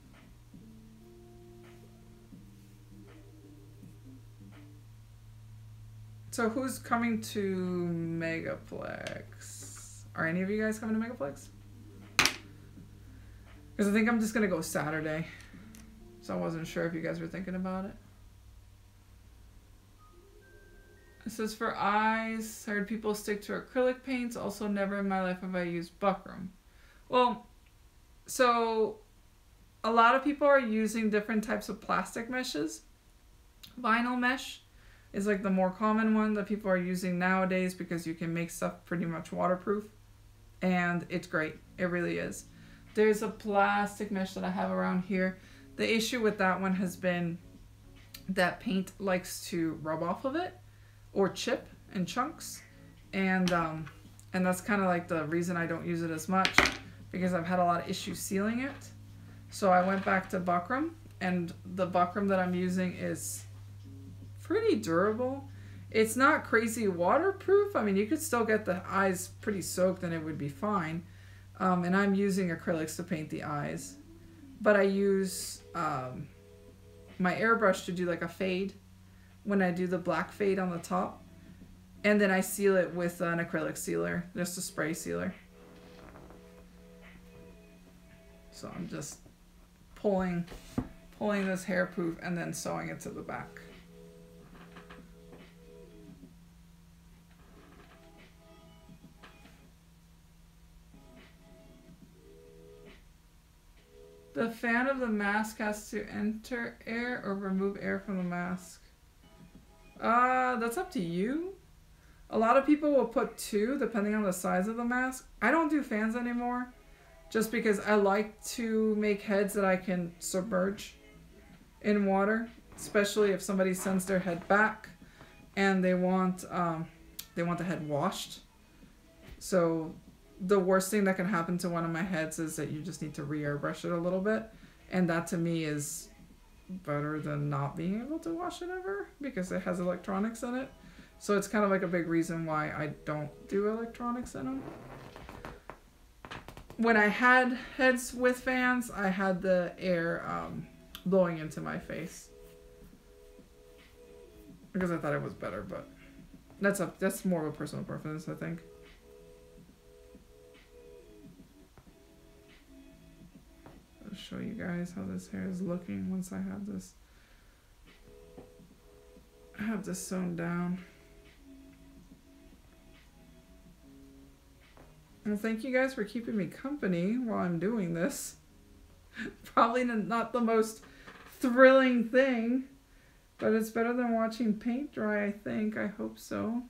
So who's coming to Megaplex? Are any of you guys coming to Megaplex? Because I think I'm just going to go Saturday. So I wasn't sure if you guys were thinking about it. It says for eyes, I heard people stick to acrylic paints. Also, never in my life have I used buckram. Well, so a lot of people are using different types of plastic meshes. Vinyl mesh is like the more common one that people are using nowadays because you can make stuff pretty much waterproof. And it's great. It really is. There's a plastic mesh that I have around here. The issue with that one has been that paint likes to rub off of it or chip in chunks. And that's kind of like the reason I don't use it as much, because I've had a lot of issues sealing it. So I went back to buckram, and the buckram that I'm using is pretty durable. It's not crazy waterproof. I mean, you could still get the eyes pretty soaked and it would be fine. And I'm using acrylics to paint the eyes. But I use my airbrush to do like a fade when I do the black fade on the top. And then I seal it with an acrylic sealer, just a spray sealer. So I'm just pulling this hair poof and then sewing it to the back. The fan of the mask has to enter air or remove air from the mask. That's up to you. A lot of people will put 2 depending on the size of the mask. I don't do fans anymore just because I like to make heads that I can submerge in water, especially if somebody sends their head back and they want the head washed. So the worst thing that can happen to one of my heads is that you just need to re-airbrush it a little bit, and that to me is better than not being able to wash it ever because it has electronics in it. So it's kind of like a big reason why I don't do electronics in them. When I had heads with fans, I had the air blowing into my face because I thought it was better, but that's more of a personal preference, I think. I'll show you guys how this hair is looking once I have this sewn down. Well, thank you guys for keeping me company while I'm doing this. Probably not the most thrilling thing, but it's better than watching paint dry, I think. I hope so.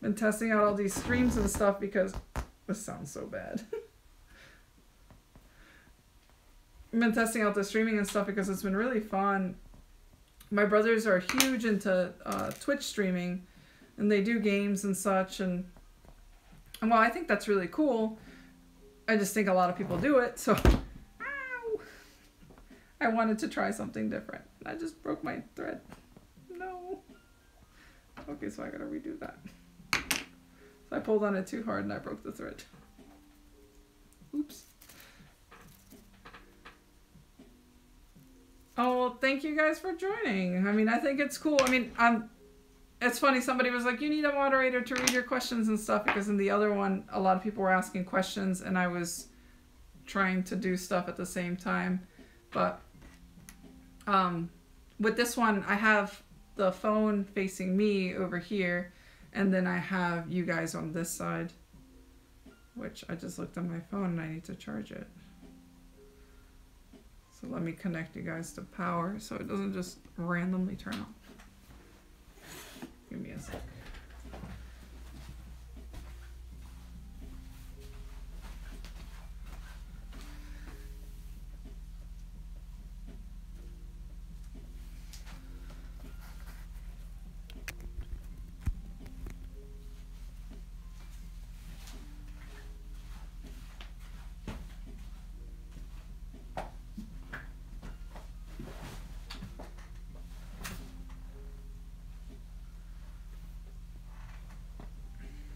Been testing out all these streams and stuff because this sounds so bad. I've been testing out the streaming and stuff because it's been really fun. My brothers are huge into Twitch streaming, and they do games and such, and well, I think that's really cool. I just think a lot of people do it, so ow! I wanted to try something different. I just broke my thread. No. Okay, so I gotta redo that. So I pulled on it too hard and I broke the thread. Oops. Oh, well, thank you guys for joining. I mean, I think it's cool. I mean, it's funny, somebody was like, you need a moderator to read your questions and stuff, because in the other one, a lot of people were asking questions and I was trying to do stuff at the same time. But with this one, I have the phone facing me over here, and then I have you guys on this side, which I just looked on my phone and I need to charge it. So let me connect you guys to power so it doesn't just randomly turn on. Give me a sec.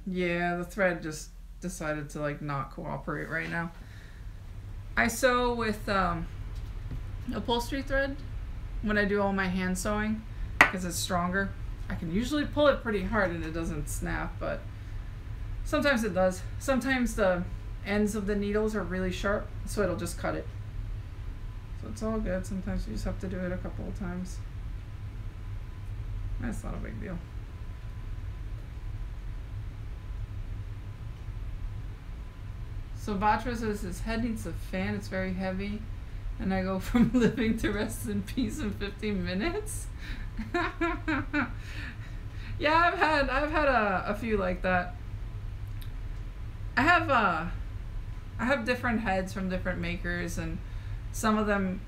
Yeah, the thread just decided to like not cooperate right now. I sew with upholstery thread when I do all my hand sewing because it's stronger. I can usually pull it pretty hard and it doesn't snap, but sometimes it does. Sometimes the ends of the needles are really sharp, so it'll just cut it. So it's all good. Sometimes you just have to do it a couple of times. That's not a big deal. So Vatra says his head needs a fan, it's very heavy. And I go from living to rest in peace in 15 minutes. Yeah, I've had a few like that. I have different heads from different makers, and some of them,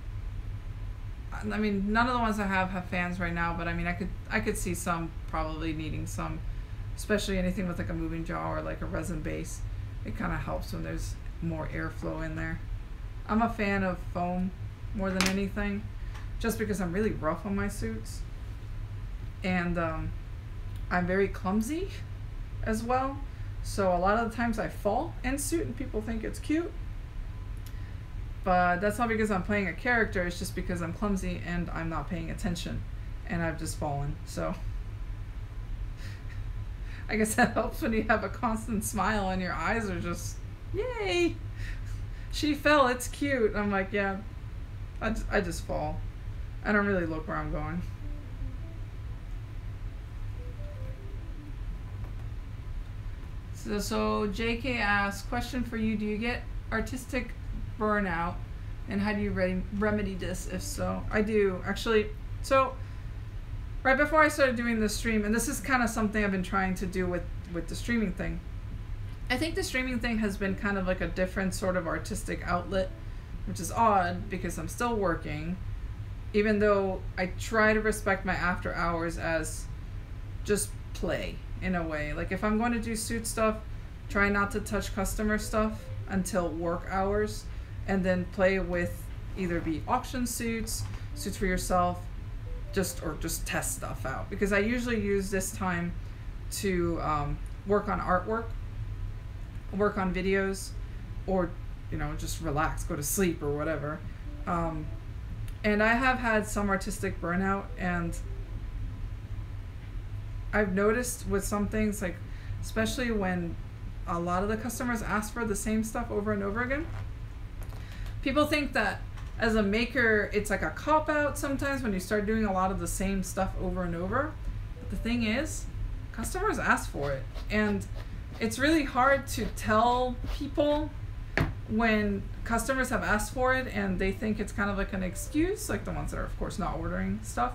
I mean, none of the ones I have fans right now, but I mean, I could see some probably needing some, especially anything with like a moving jaw or like a resin base. It kind of helps when there's more airflow in there. I'm a fan of foam more than anything. just because I'm really rough on my suits. And I'm very clumsy as well. So a lot of the times I fall in suit and people think it's cute. But that's not because I'm playing a character, it's just because I'm clumsy and I'm not paying attention. And I've just fallen, so. I guess that helps when you have a constant smile and your eyes are just, yay! She fell, it's cute. I'm like, yeah, I just fall. I don't really look where I'm going. So JK asks, question for you, do you get artistic burnout, and how do you remedy this if so? I do, actually. So right before I started doing this stream, and this is kind of something I've been trying to do with the streaming thing, I think the streaming thing has been kind of like a different sort of artistic outlet, which is odd because I'm still working, even though I try to respect my after hours as just play in a way. Like if I'm going to do suit stuff, try not to touch customer stuff until work hours, and then play with either be auction suits for yourself, or just test stuff out, because I usually use this time to work on artwork, work on videos, or just relax, go to sleep or whatever. And I have had some artistic burnout, and I've noticed with some things, like especially when a lot of the customers ask for the same stuff over and over again, people think that as a maker it's like a cop-out sometimes when you start doing a lot of the same stuff over and over. But the thing is, customers ask for it, and it's really hard to tell people when customers have asked for it and they think it's kind of like an excuse, like the ones that are of course not ordering stuff.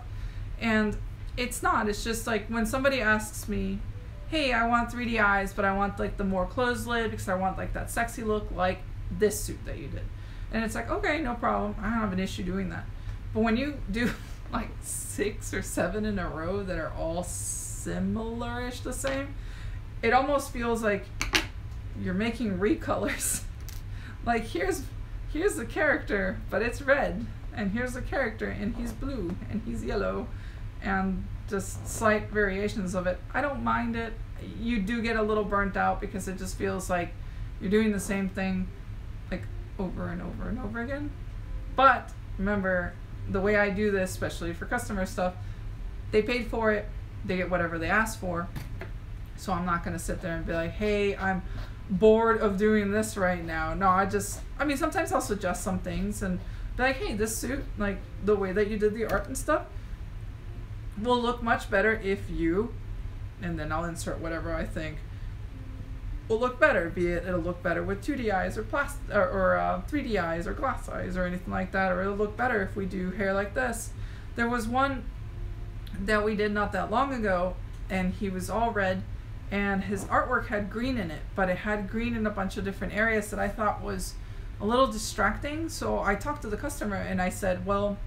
And it's not. It's just like when somebody asks me, hey, I want 3D eyes, but I want like the more closed lid because I want like that sexy look like this suit that you did. And it's like, okay, no problem. I don't have an issue doing that. But when you do like 6 or 7 in a row that are all similar-ish the same, it almost feels like you're making recolors. Like here's the character, but it's red. And here's the character, and he's blue, and he's yellow. And just slight variations of it. I don't mind it. You do get a little burnt out because it just feels like you're doing the same thing like over and over and over again. But remember, the way I do this, especially for customer stuff, they paid for it, they get whatever they asked for. So I'm not going to sit there and be like, hey, I'm bored of doing this right now. No, I mean, sometimes I'll suggest some things and be like, hey, this suit, like the way that you did the art and stuff, will look much better if you, and then I'll insert whatever I think will look better, be it it'll look better with 2D eyes or 3D eyes or glass eyes or anything like that, or it'll look better if we do hair like this. There was one that we did not that long ago, and he was all red, and his artwork had green in it, but it had green in a bunch of different areas that I thought was a little distracting. So I talked to the customer and I said, well,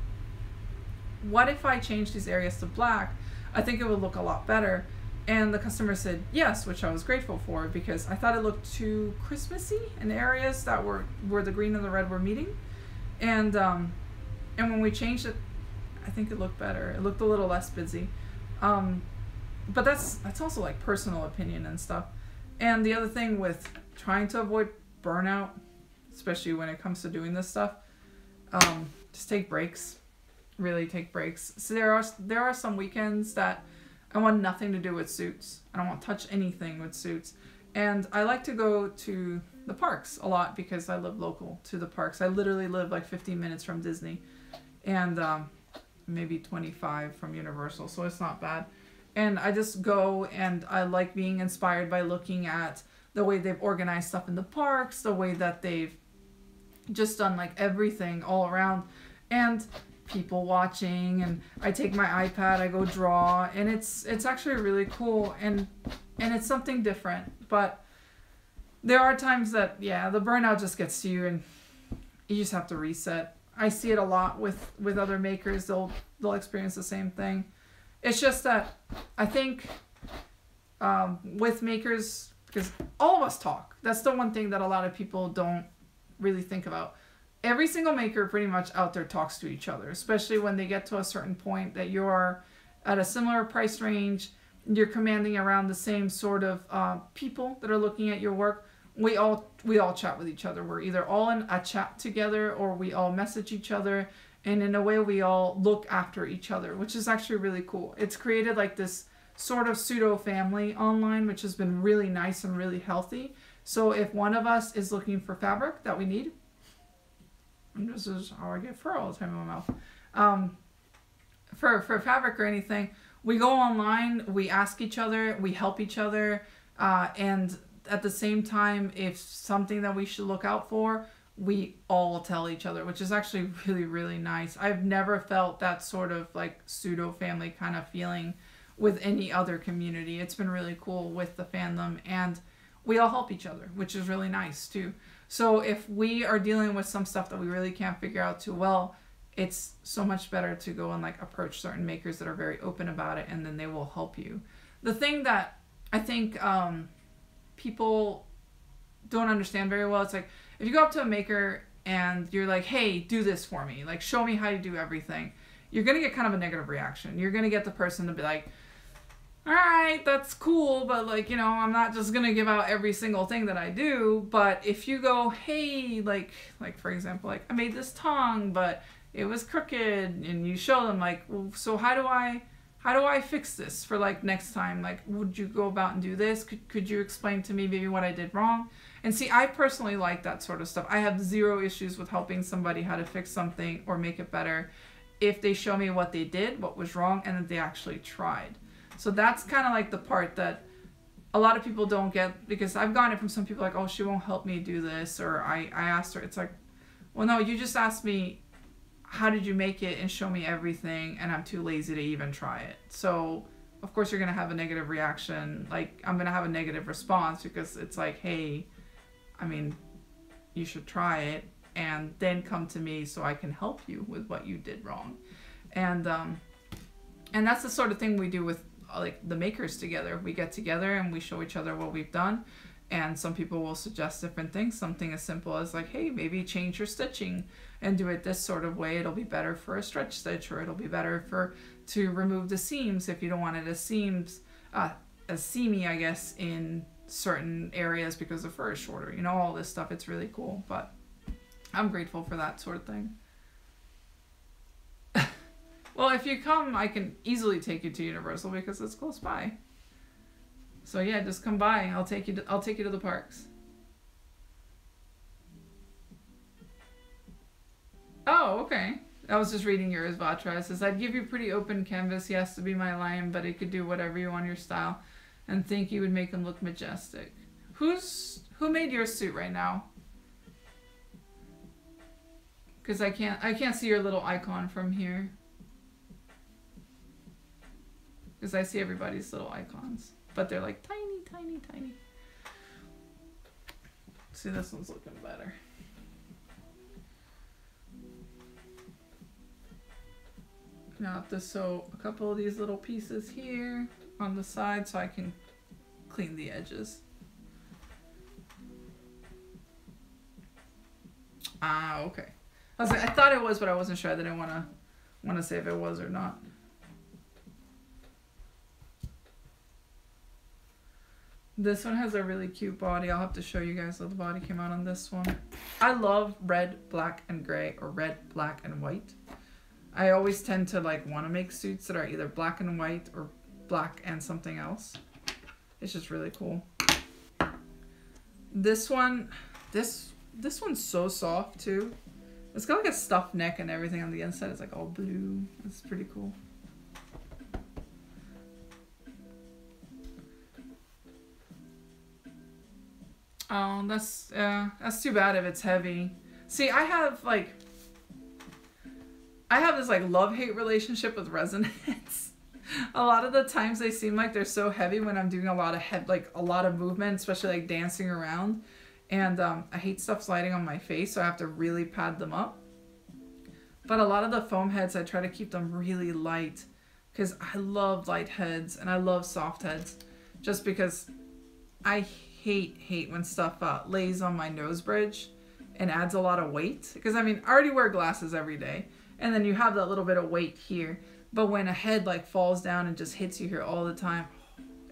what if I change these areas to black? I think it would look a lot better. And the customer said yes, which I was grateful for, because I thought it looked too Christmassy in areas that were where the green and the red were meeting. And when we changed it, I think it looked better. It looked a little less busy. But that's also like personal opinion and stuff. And the other thing with trying to avoid burnout, especially when it comes to doing this stuff, just take breaks. Really take breaks. So there are some weekends that I want nothing to do with suits. I don't want to touch anything with suits. And I like to go to the parks a lot because I live local to the parks. I literally live like 15 minutes from Disney and maybe 25 from Universal, so it's not bad. And I just go, and I like being inspired by looking at the way they've organized stuff in the parks, the way that they've just done like everything all around, and people watching. And I take my iPad, I go draw, and it's actually really cool, and it's something different. But there are times that, yeah, the burnout just gets to you and you just have to reset. I see it a lot with other makers. They'll experience the same thing. It's just that I think with makers, because all of us talk. That's the one thing that a lot of people don't really think about. every single maker pretty much out there talks to each other, especially when they get to a certain point that you're at a similar price range, you're commanding around the same sort of people that are looking at your work. We all chat with each other. We're either all in a chat together or we all message each other, and in a way we all look after each other, which is actually really cool. It's created like this sort of pseudo family online, which has been really nice and really healthy. So if one of us is looking for fabric that we need, and this is how I get fur all the time in my mouth, for fabric or anything, we go online, we ask each other, we help each other, and at the same time, if something that we should look out for, we all tell each other, which is actually really, really nice. I've never felt that sort of like pseudo family kind of feeling with any other community. It's been really cool with the fandom, and we all help each other, which is really nice too. So if we are dealing with some stuff that we really can't figure out too well, it's so much better to go and like approach certain makers that are very open about it, and then they will help you. The thing that I think people don't understand very well, it's like if you go up to a maker and you're like, hey, do this for me, like show me how you do everything, you're gonna get kind of a negative reaction. You're gonna get the person to be like, all right, that's cool, but like, you know, I'm not just gonna give out every single thing that I do. But if you go, hey, like for example, like I made this tongue, but it was crooked, and you show them like, well, so how do I fix this for like next time? Like, would you go about and do this? Could you explain to me maybe what I did wrong? And see, I personally like that sort of stuff. I have zero issues with helping somebody how to fix something or make it better if they show me what they did, what was wrong, and that they actually tried. So that's kind of like the part that a lot of people don't get, because I've gotten it from some people like, oh, she won't help me do this, or I asked her. It's like, well, no, you just asked me, how did you make it, and show me everything, and I'm too lazy to even try it. So of course you're going to have a negative reaction. Like, I'm going to have a negative response, because it's like, hey, I mean, you should try it and then come to me so I can help you with what you did wrong. And that's the sort of thing we do with like the makers together. We get together and we show each other what we've done, and some people will suggest different things. Something as simple as like, hey, maybe change your stitching and do it this sort of way. It'll be better for a stretch stitch, or it'll be better to remove the seams if you don't want it as seamy, I guess, in certain areas because the fur is shorter. You know, all this stuff. It's really cool, but I'm grateful for that sort of thing. Well, if you come, I can easily take you to Universal because it's close by. So yeah, just come by. I'll take you to the parks. Oh, okay. I was just reading yours, Vatra. It says, I'd give you pretty open canvas. He has to be my lion, but it could do whatever you want your style, and think you would make him look majestic. Who made your suit right now? Because I can't see your little icon from here. Because I see everybody's little icons, but they're like tiny, tiny, tiny. See, this one's looking better. Now I have to sew a couple of these little pieces here on the side so I can clean the edges. Ah, okay. I thought it was, but I wasn't sure. I didn't want to say if it was or not. This one has a really cute body. I'll have to show you guys how the body came out on this one. I love red, black, and gray, or red, black, and white. I always tend to like want to make suits that are either black and white or black and something else. It's just really cool. This one, this one's so soft too. It's got like a stuffed neck and everything on the inside. It's like all blue. It's pretty cool. Oh, that's too bad if it's heavy. See, I have this like love-hate relationship with resin heads. A lot of the times they seem like they're so heavy when I'm doing a lot of movement, especially like dancing around. And I hate stuff sliding on my face, so I have to really pad them up. But a lot of the foam heads, I try to keep them really light, because I love light heads and I love soft heads, just because I hate when stuff lays on my nose bridge, and adds a lot of weight. Because I mean, I already wear glasses every day, and then you have that little bit of weight here. But when a head like falls down and just hits you here all the time,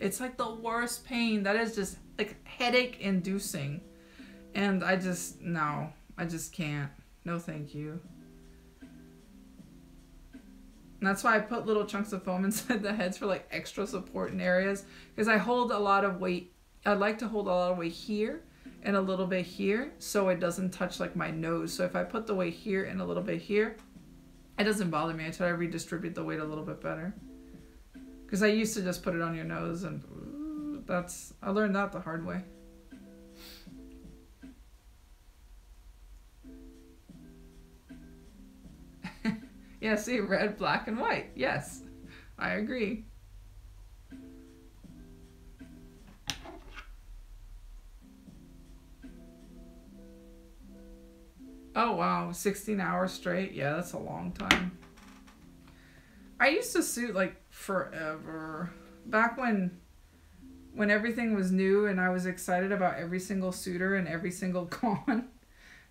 it's like the worst pain. That is just like headache inducing. And I just can't. No, thank you. And that's why I put little chunks of foam inside the heads for like extra support in areas. Because I hold a lot of weight. I'd like to hold a lot of weight here and a little bit here so it doesn't touch like my nose. So if I put the weight here and a little bit here, it doesn't bother me. I try to redistribute the weight a little bit better. Because I used to just put it on your nose and I learned that the hard way. Yeah, see, red, black, and white. Yes, I agree. Oh, wow. 16 hours straight? Yeah, that's a long time. I used to suit, like, forever. Back when everything was new and I was excited about every single suitor and every single con.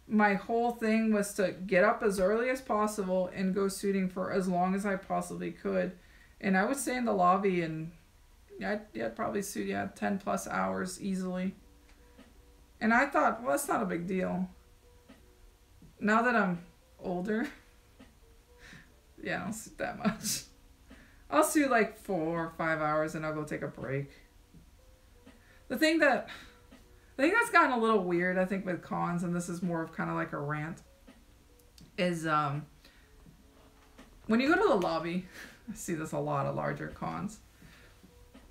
My whole thing was to get up as early as possible and go suiting for as long as I possibly could. And I would stay in the lobby and I'd probably suit 10 plus hours easily. And I thought, well, that's not a big deal. Now that I'm older, I don't suit that much. I'll suit like 4 or 5 hours and I'll go take a break. The thing that's gotten a little weird, I think, with cons, and this is more of kind of like a rant, is when you go to the lobby, I see this a lot of larger cons.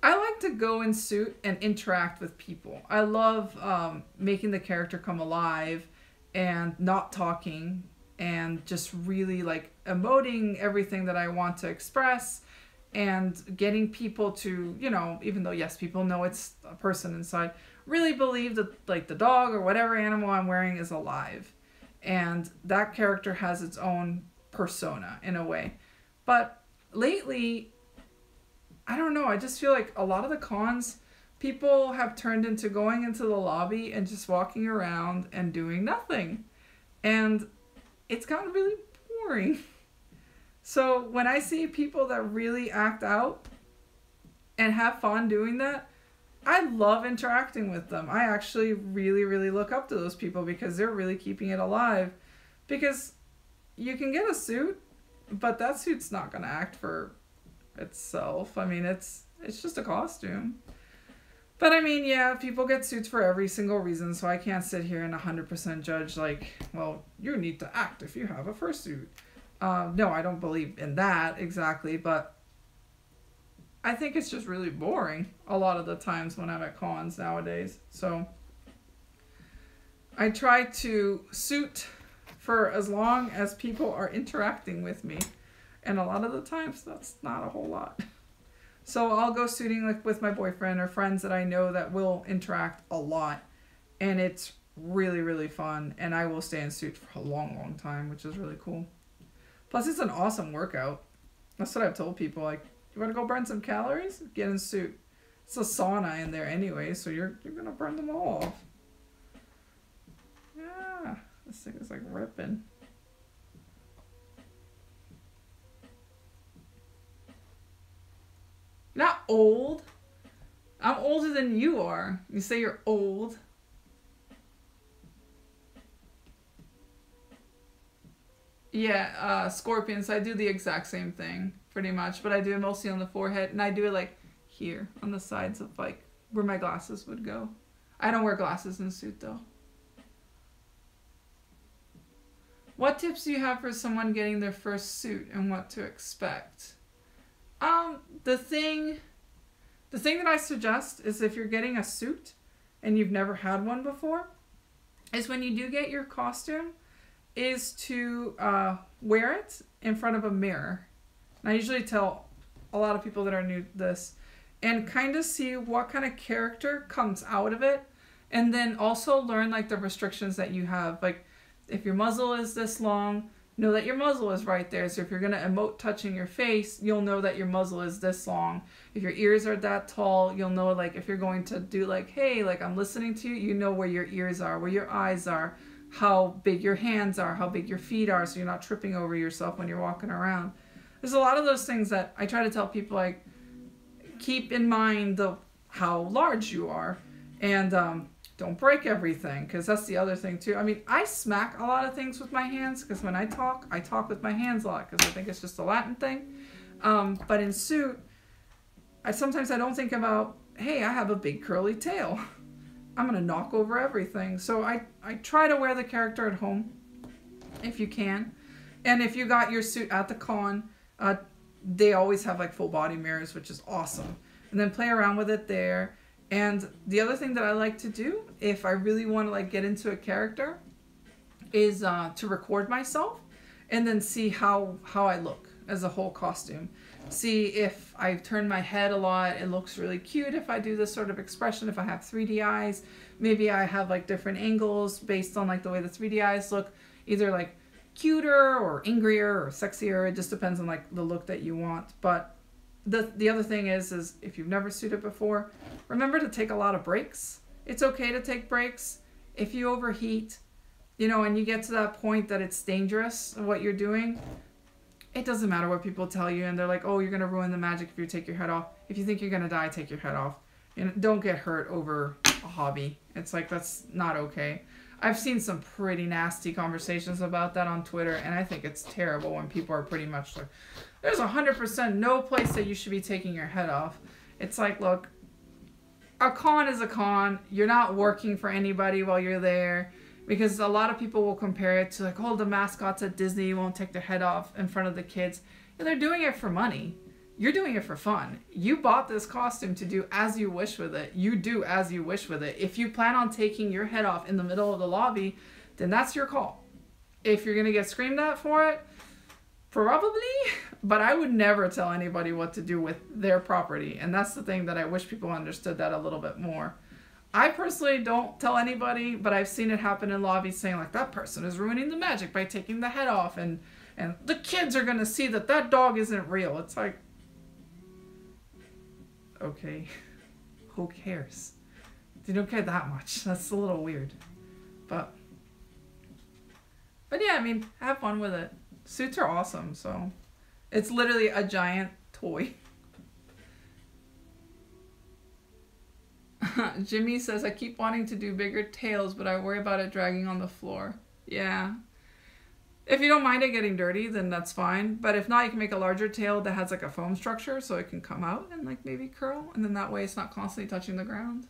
I like to go in suit and interact with people. I love making the character come alive and not talking and just really like emoting everything that I want to express and getting people to, you know, even though yes, people know it's a person inside, really believe that like the dog or whatever animal I'm wearing is alive. And that character has its own persona in a way. But lately, I don't know, I just feel like a lot of the cons, people have turned into going into the lobby and just walking around and doing nothing. And it's gotten really boring. So when I see people that really act out and have fun doing that, I love interacting with them. I actually really, really look up to those people because they're really keeping it alive. Because you can get a suit, but that suit's not going to act for itself. I mean, it's just a costume. But I mean, yeah, people get suits for every single reason, so I can't sit here and 100% judge like, well, you need to act if you have a fursuit. No, I don't believe in that exactly, but I think it's just really boring a lot of the times when I'm at cons nowadays. So I try to suit for as long as people are interacting with me. And a lot of the times that's not a whole lot. So I'll go suiting like with my boyfriend or friends that I know that will interact a lot. And it's really, really fun. And I will stay in suit for a long, long time, which is really cool. Plus it's an awesome workout. That's what I've told people. Like, you want to go burn some calories? Get in suit. It's a sauna in there anyway, so you're going to burn them all off. Yeah, this thing is like ripping. Not old. I'm older than you are. You say you're old. Yeah, scorpions, I do the exact same thing, pretty much. But I do it mostly on the forehead, and I do it like here, on the sides of like where my glasses would go. I don't wear glasses in a suit though. What tips do you have for someone getting their first suit and what to expect? The thing that I suggest is if you're getting a suit and you've never had one before, is when you do get your costume, is to wear it in front of a mirror. And I usually tell a lot of people that are new to this, and kind of see what kind of character comes out of it, and then also learn like the restrictions that you have. Like if your muzzle is this long, know that your muzzle is right there. So if you're going to emote touching your face, you'll know that your muzzle is this long. If your ears are that tall, you'll know like if you're going to do like, hey, like I'm listening to you, you know where your ears are, where your eyes are. how big your hands are, how big your feet are, so you're not tripping over yourself when you're walking around. There's a lot of those things that I try to tell people, like, keep in mind how large you are, and don't break everything, because that's the other thing too. I mean, I smack a lot of things with my hands, because when I talk with my hands a lot, because I think it's just a Latin thing. But in Suit, sometimes I don't think about, hey, I have a big curly tail. I'm going to knock over everything. So I try to wear the character at home, if you can. And if you got your suit at the con, they always have like full body mirrors, which is awesome. And then play around with it there. And the other thing that I like to do, if I really want to like get into a character, is to record myself and then see how I look as a whole costume. See if I turn my head a lot, it looks really cute if I do this sort of expression. If I have 3D eyes, maybe I have like different angles based on like the way the 3D eyes look, either like cuter or angrier or sexier. It just depends on like the look that you want. But the other thing is if you've never suited before, remember to take a lot of breaks. It's okay to take breaks. If you overheat, you know, and you get to that point that it's dangerous what you're doing, it doesn't matter what people tell you, and they're like, oh, you're going to ruin the magic if you take your head off. If you think you're going to die, take your head off. And don't get hurt over a hobby. It's like, that's not okay. I've seen some pretty nasty conversations about that on Twitter, and I think it's terrible when people are pretty much like, there's 100% no place that you should be taking your head off. It's like, look, a con is a con. You're not working for anybody while you're there. Because a lot of people will compare it to like, oh, the mascots at Disney won't take their head off in front of the kids. And they're doing it for money. You're doing it for fun. You bought this costume to do as you wish with it. You do as you wish with it. If you plan on taking your head off in the middle of the lobby, then that's your call. If you're going to get screamed at for it, probably. But I would never tell anybody what to do with their property. And that's the thing that I wish people understood that a little bit more. I personally don't tell anybody, but I've seen it happen in lobbies saying like, that person is ruining the magic by taking the head off, and the kids are going to see that that dog isn't real. It's like, okay, who cares? They don't care that much. That's a little weird. But yeah, I mean, have fun with it. Suits are awesome, so it's literally a giant toy. Jimmy says, I keep wanting to do bigger tails, but I worry about it dragging on the floor. Yeah. If you don't mind it getting dirty, then that's fine. But if not, you can make a larger tail that has like a foam structure so it can come out and like maybe curl. And then that way it's not constantly touching the ground.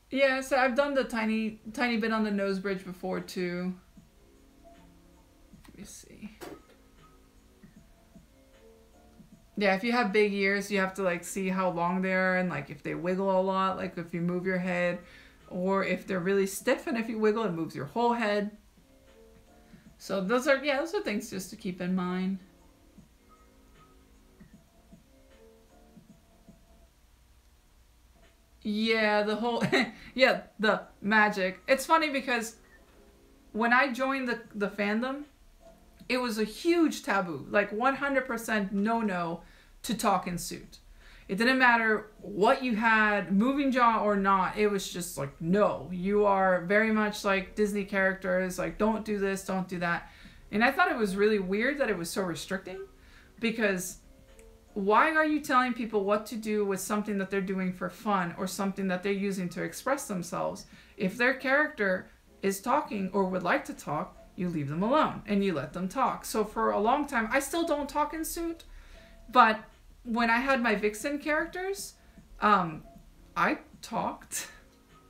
Yeah, so I've done the tiny bit on the nose bridge before too. Let me see. Yeah, if you have big ears, you have to like see how long they are and like if they wiggle a lot, like if you move your head, or if they're really stiff and if you wiggle, it moves your whole head. So those are things just to keep in mind. Yeah, the whole the magic. It's funny because when I joined the fandom, it was a huge taboo, like 100% no to talk in suit. It didn't matter what you had, moving jaw or not. It was just like, no, you are very much like Disney characters. Like, don't do this, don't do that. And I thought it was really weird that it was so restricting, because why are you telling people what to do with something that they're doing for fun or something that they're using to express themselves? If their character is talking or would like to talk, you leave them alone and you let them talk. So for a long time, I still don't talk in suit, but when I had my Vixen characters, I talked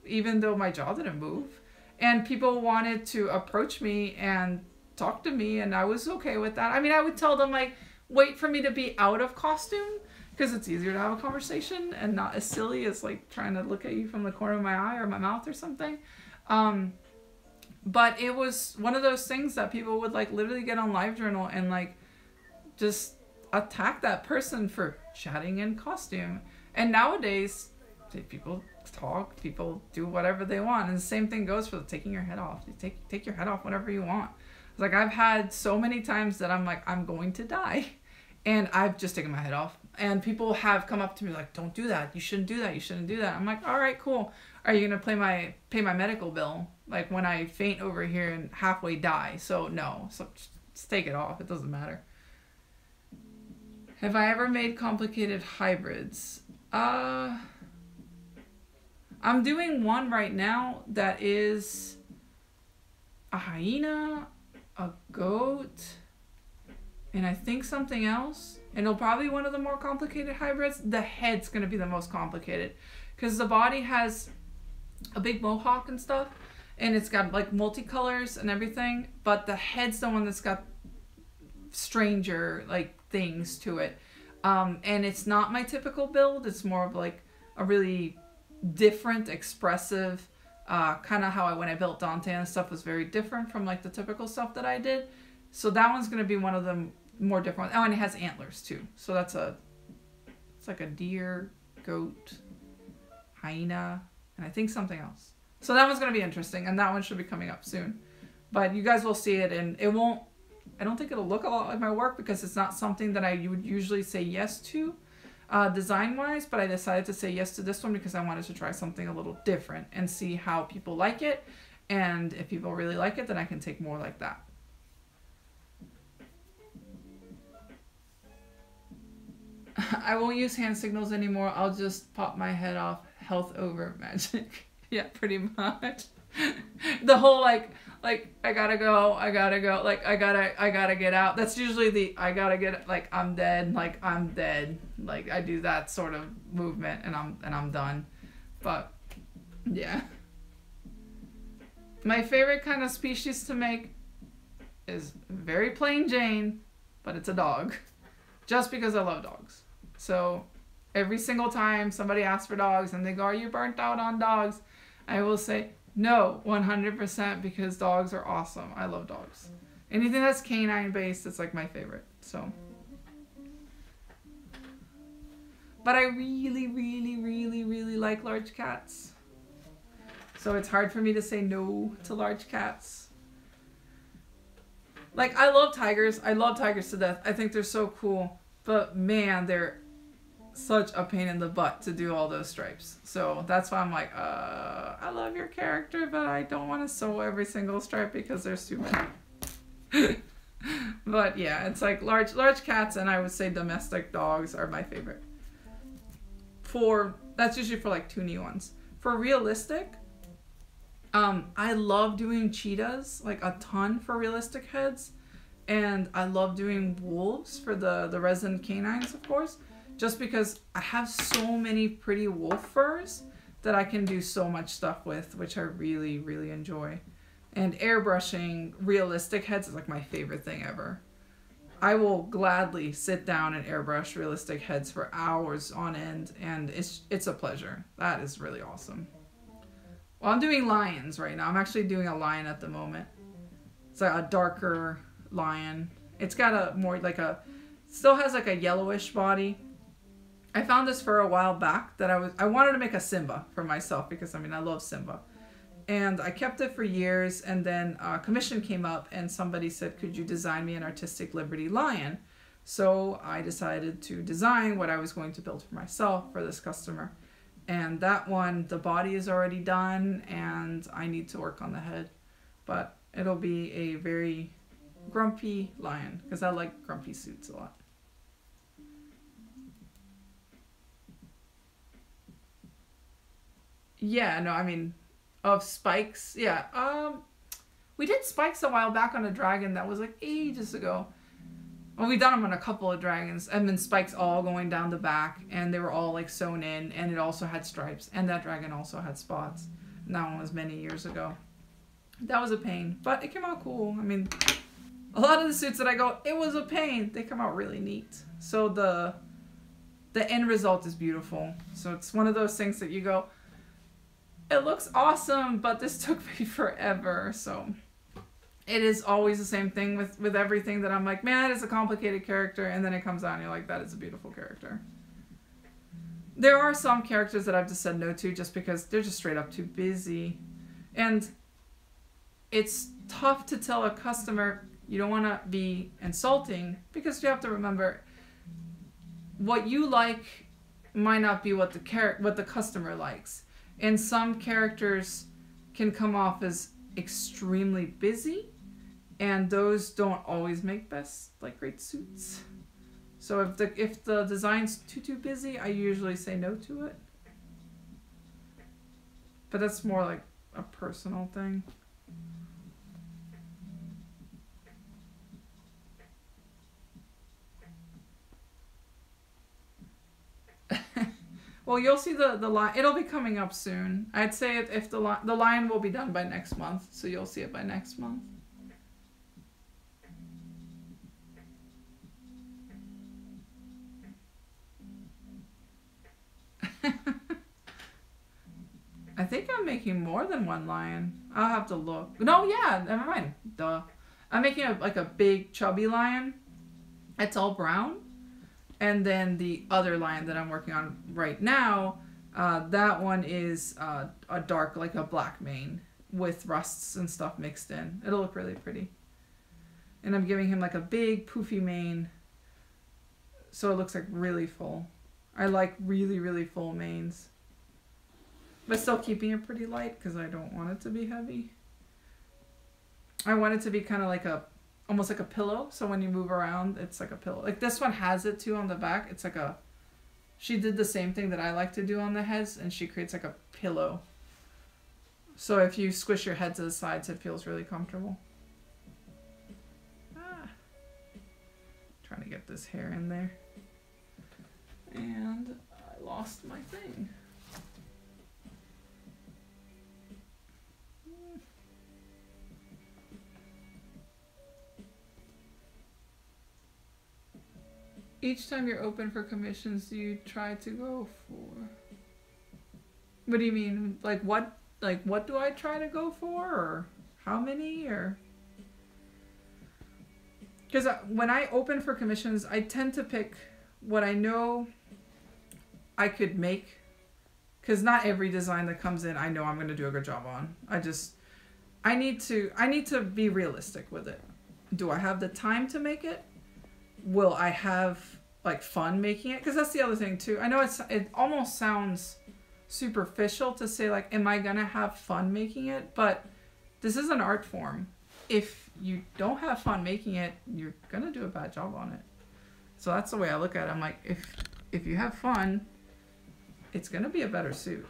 even though my jaw didn't move, and people wanted to approach me and talk to me, and I was okay with that. I mean, I would tell them like, wait for me to be out of costume, because it's easier to have a conversation and not as silly as like trying to look at you from the corner of my eye or my mouth or something. But it was one of those things that people would like literally get on LiveJournal and like just attack that person for chatting in costume. And nowadays, people talk, people do whatever they want. And the same thing goes for taking your head off. You take your head off whenever you want. It's like, I've had so many times that I'm like, I'm going to die. And I've just taken my head off And people have come up to me like, don't do that. You shouldn't do that. You shouldn't do that. I'm like, all right, cool. Are you going to pay my medical bill? Like when I faint over here and halfway die. So no, so just take it off. It doesn't matter. Have I ever made complicated hybrids? I'm doing one right now that is a hyena, a goat, and I think something else. And it'll probably be one of the more complicated hybrids. The head's going to be the most complicated because the body has a big mohawk and stuff, and it's got like multicolors and everything, but the head's the one that's got stranger like things to it. And it's not my typical build. It's more of like a really different, expressive, kind of how when I built Dante and stuff was very different from like the typical stuff that I did. So that one's going to be one of the more different. Oh, and it has antlers too. So it's like a deer, goat, hyena, and I think something else. So that one's going to be interesting, and that one should be coming up soon. But you guys will see it, and it won't, I don't think it'll look a lot like my work because it's not something that I would usually say yes to design-wise, but I decided to say yes to this one because I wanted to try something a little different and see how people like it. And if people really like it, then I can take more like that. I won't use hand signals anymore. I'll just pop my head off. Health over magic. Yeah, pretty much. The whole like I gotta go, like I gotta get out. That's usually the I gotta get, like I'm dead, like I'm dead. Like I do that sort of movement and I'm done. But yeah. My favorite kind of species to make is very plain Jane, but it's a dog. Just because I love dogs. So every single time somebody asks for dogs and they go, are you burnt out on dogs? I will say, no, 100%, because dogs are awesome. I love dogs. Anything that's canine based, it's like my favorite. So, but I really, really, really, really like large cats. So it's hard for me to say no to large cats. Like, I love tigers. I love tigers to death. I think they're so cool. But man, they're such a pain in the butt to do all those stripes. So that's why I'm like, I love your character, but I don't want to sew every single stripe because there's too many. But yeah, it's like large cats, and I would say domestic dogs are my favorite. That's usually for like toony ones. For realistic, I love doing cheetahs, like a ton for realistic heads. And I love doing wolves for the resin canines, of course. Just because I have so many pretty wolf furs that I can do so much stuff with, which I really, really enjoy. And airbrushing realistic heads is like my favorite thing ever. I will gladly sit down and airbrush realistic heads for hours on end, and it's a pleasure. That is really awesome. Well, I'm doing lions right now. I'm actually doing a lion at the moment. It's like a darker lion. It's got a more like still has like a yellowish body. I found this for a while back that I wanted to make a Simba for myself because I mean I love Simba, and I kept it for years, and then a commission came up and somebody said, could you design me an artistic liberty lion? So I decided to design what I was going to build for myself for this customer, and that one, the body is already done and I need to work on the head, but it'll be a very grumpy lion because I like grumpy suits a lot. Yeah, no, I mean, of spikes, yeah. We did spikes a while back on a dragon that was like ages ago. Well, we done them on a couple of dragons, and then spikes all going down the back, and they were all like sewn in, and it also had stripes, and that dragon also had spots. And that one was many years ago. That was a pain, but it came out cool. I mean, a lot of the suits that I go, it was a pain, they come out really neat. So the end result is beautiful. So it's one of those things that you go, it looks awesome, but this took me forever. So it is always the same thing with everything that I'm like, man, it's a complicated character, and then it comes out and you're like, that is a beautiful character. There are some characters that I've just said no to just because they're just straight up too busy. And it's tough to tell a customer you don't want to be insulting, because you have to remember what you like might not be what the customer likes. And some characters can come off as extremely busy, and those don't always make great suits. So if the design's too busy, I usually say no to it. But that's more like a personal thing. Well, you'll see the line. It'll be coming up soon. I'd say if the line will be done by next month, so you'll see it by next month. I think I'm making more than one lion. I'll have to look. No, yeah, never mind. Duh. I'm making a big chubby lion. It's all brown. And then the other lion that I'm working on right now, that one is a dark, like a black mane with rusts and stuff mixed in. It'll look really pretty. And I'm giving him like a big poofy mane, so it looks like really full. I like really, really full manes. But still keeping it pretty light because I don't want it to be heavy. I want it to be kind of like almost like a pillow, so when you move around, it's like a pillow. Like this one has it too on the back. It's like she did the same thing that I like to do on the heads, and she creates like a pillow. So if you squish your head to the sides, it feels really comfortable. Trying to get this hair in there. And I lost my thing. Each time you're open for commissions, do you try to go for? What do you mean? Like what do I try to go for, or how many, or? Because when I open for commissions, I tend to pick what I know I could make. Because not every design that comes in, I know I'm going to do a good job on. I need to be realistic with it. Do I have the time to make it? Will I have like fun making it? Because that's the other thing too. I know it almost sounds superficial to say like, am I gonna have fun making it? But this is an art form. If you don't have fun making it, you're gonna do a bad job on it. So that's the way I look at it. I'm like, if you have fun, it's gonna be a better suit.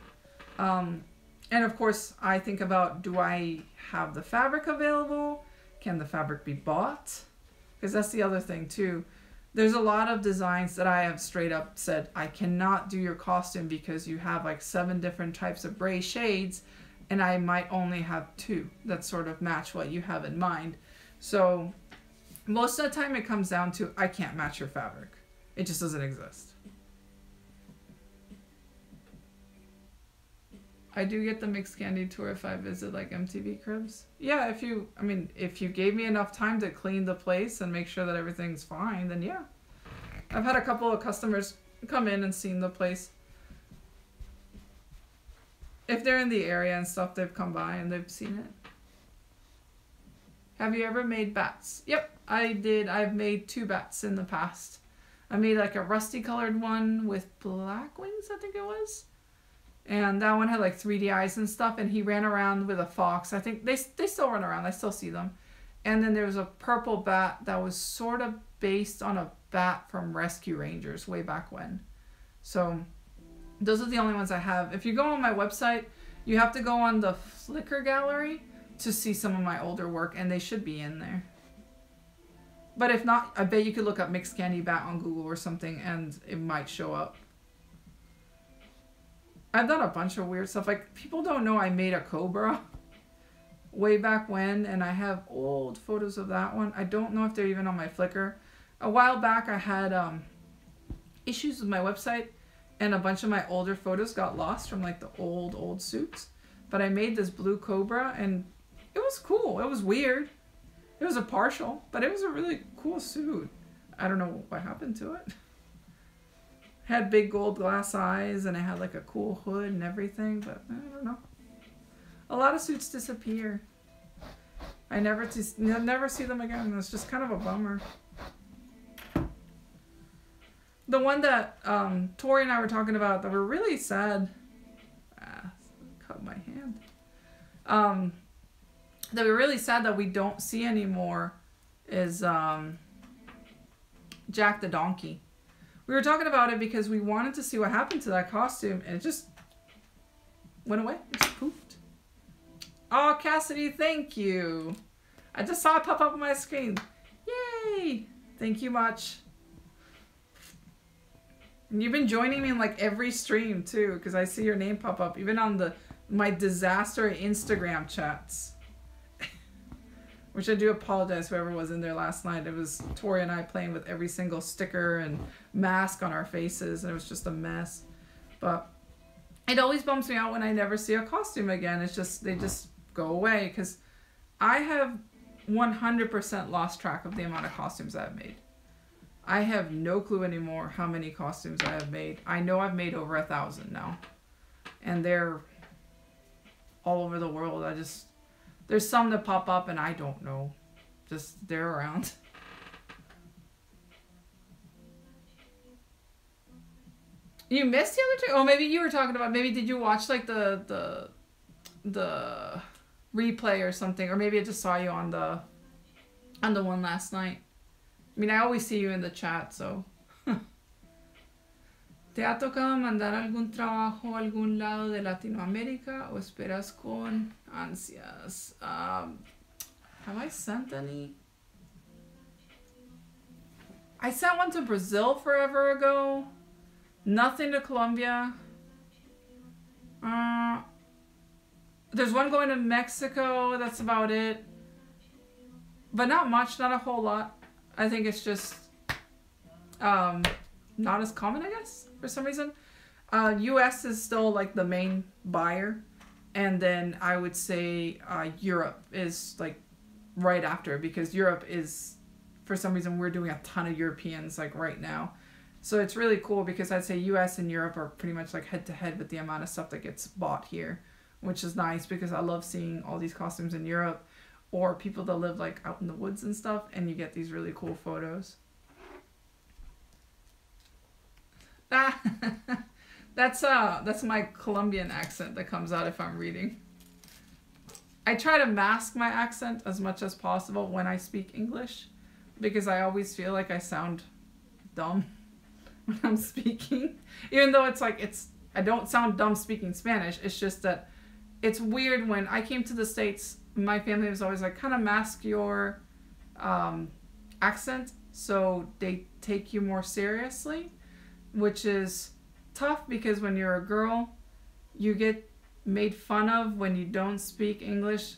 And of course, I think about, do I have the fabric available? Can the fabric be bought? Because that's the other thing too. There's a lot of designs that I have straight up said, I cannot do your costume because you have like 7 different types of gray shades and I might only have 2 that sort of match what you have in mind. So most of the time it comes down to, I can't match your fabric. It just doesn't exist. I do get the mixed candy tour if I visit like MTV Cribs. Yeah, if you gave me enough time to clean the place and make sure that everything's fine, then yeah. I've had a couple of customers come in and seen the place. If they're in the area and stuff, they've come by and they've seen it. Have you ever made bats? Yep, I did. I've made 2 bats in the past. I made like a rusty colored one with black wings, I think it was. And that one had like 3D eyes and stuff, and he ran around with a fox. I think they still run around. I still see them. And then there was a purple bat that was sort of based on a bat from Rescue Rangers way back when. So those are the only ones I have. If you go on my website, you have to go on the Flickr gallery to see some of my older work, and they should be in there. But if not, I bet you could look up mixed candy bat on Google or something, and it might show up. I've done a bunch of weird stuff. Like, people don't know I made a cobra way back when, and I have old photos of that one. I don't know if they're even on my Flickr. A while back, I had issues with my website, and a bunch of my older photos got lost from like the old suits. But I made this blue cobra, and it was cool. It was weird. It was a partial, but it was a really cool suit. I don't know what happened to it. Had big gold glass eyes, and it had like a cool hood and everything, but I don't know. A lot of suits disappear. I never see them again. It's just kind of a bummer. The one that Tori and I were talking about that were really sad. Cut my hand. That we're really sad that we don't see anymore is Jack the Donkey. We were talking about it because we wanted to see what happened to that costume, and it just went away. It just poofed. Oh, Cassidy, thank you. I just saw it pop up on my screen. Yay! Thank you much. And you've been joining me in like every stream too, because I see your name pop up, even on my disaster Instagram chats. Which I do apologize whoever was in there last night. It was Tori and I playing with every single sticker and mask on our faces, and it was just a mess. But it always bums me out when I never see a costume again. It's just, they just go away, because I have 100% lost track of the amount of costumes I've made. I have no clue anymore how many costumes I have made. I know I've made over 1,000 now. And they're all over the world. There's some that pop up and I don't know. Just, they're around. You missed the other two? Oh, maybe you were talking about, maybe did you watch like the replay or something? Or maybe I just saw you on the one last night. I mean, I always see you in the chat, so. ¿Te ha tocado mandar algún trabajo a algún lado de Latinoamérica o esperas con ansias? Have I sent any? I sent one to Brazil forever ago. Nothing to Colombia. There's one going to Mexico. That's about it. But not much, not a whole lot. I think it's just not as common, I guess, for some reason. US is still like the main buyer. And then I would say Europe is like right after, because Europe is, for some reason, we're doing a ton of Europeans like right now. So it's really cool because I'd say US and Europe are pretty much like head to head with the amount of stuff that gets bought here, which is nice because I love seeing all these costumes in Europe or people that live like out in the woods and stuff, and you get these really cool photos. That's my Colombian accent that comes out if I'm reading. I try to mask my accent as much as possible when I speak English because I always feel like I sound dumb when I'm speaking. Even though it's like, I don't sound dumb speaking Spanish. It's just that it's weird when I came to the States, my family was always like, kind of mask your accent so they take you more seriously, which is tough because when you're a girl, you get made fun of when you don't speak English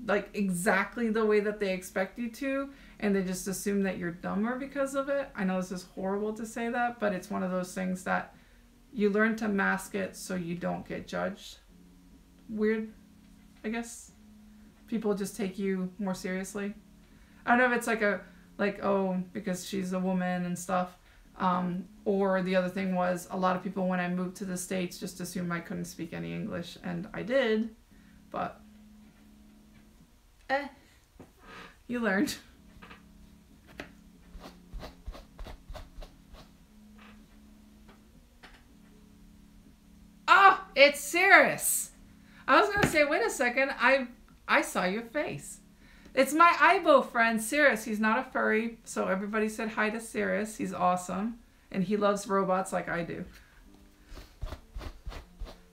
like exactly the way that they expect you to, and they just assume that you're dumber because of it. I know this is horrible to say that, but it's one of those things that you learn to mask it so you don't get judged. Weird, I guess. People just take you more seriously. I don't know if it's like oh, because she's a woman and stuff. Or the other thing was a lot of people when I moved to the States just assumed I couldn't speak any English, and I did, but you learned. Oh, it's Cirrus. I was gonna say, wait a second, I saw your face. It's my Aibo friend, Cirrus. He's not a furry, so everybody said hi to Cirrus. He's awesome, and he loves robots like I do.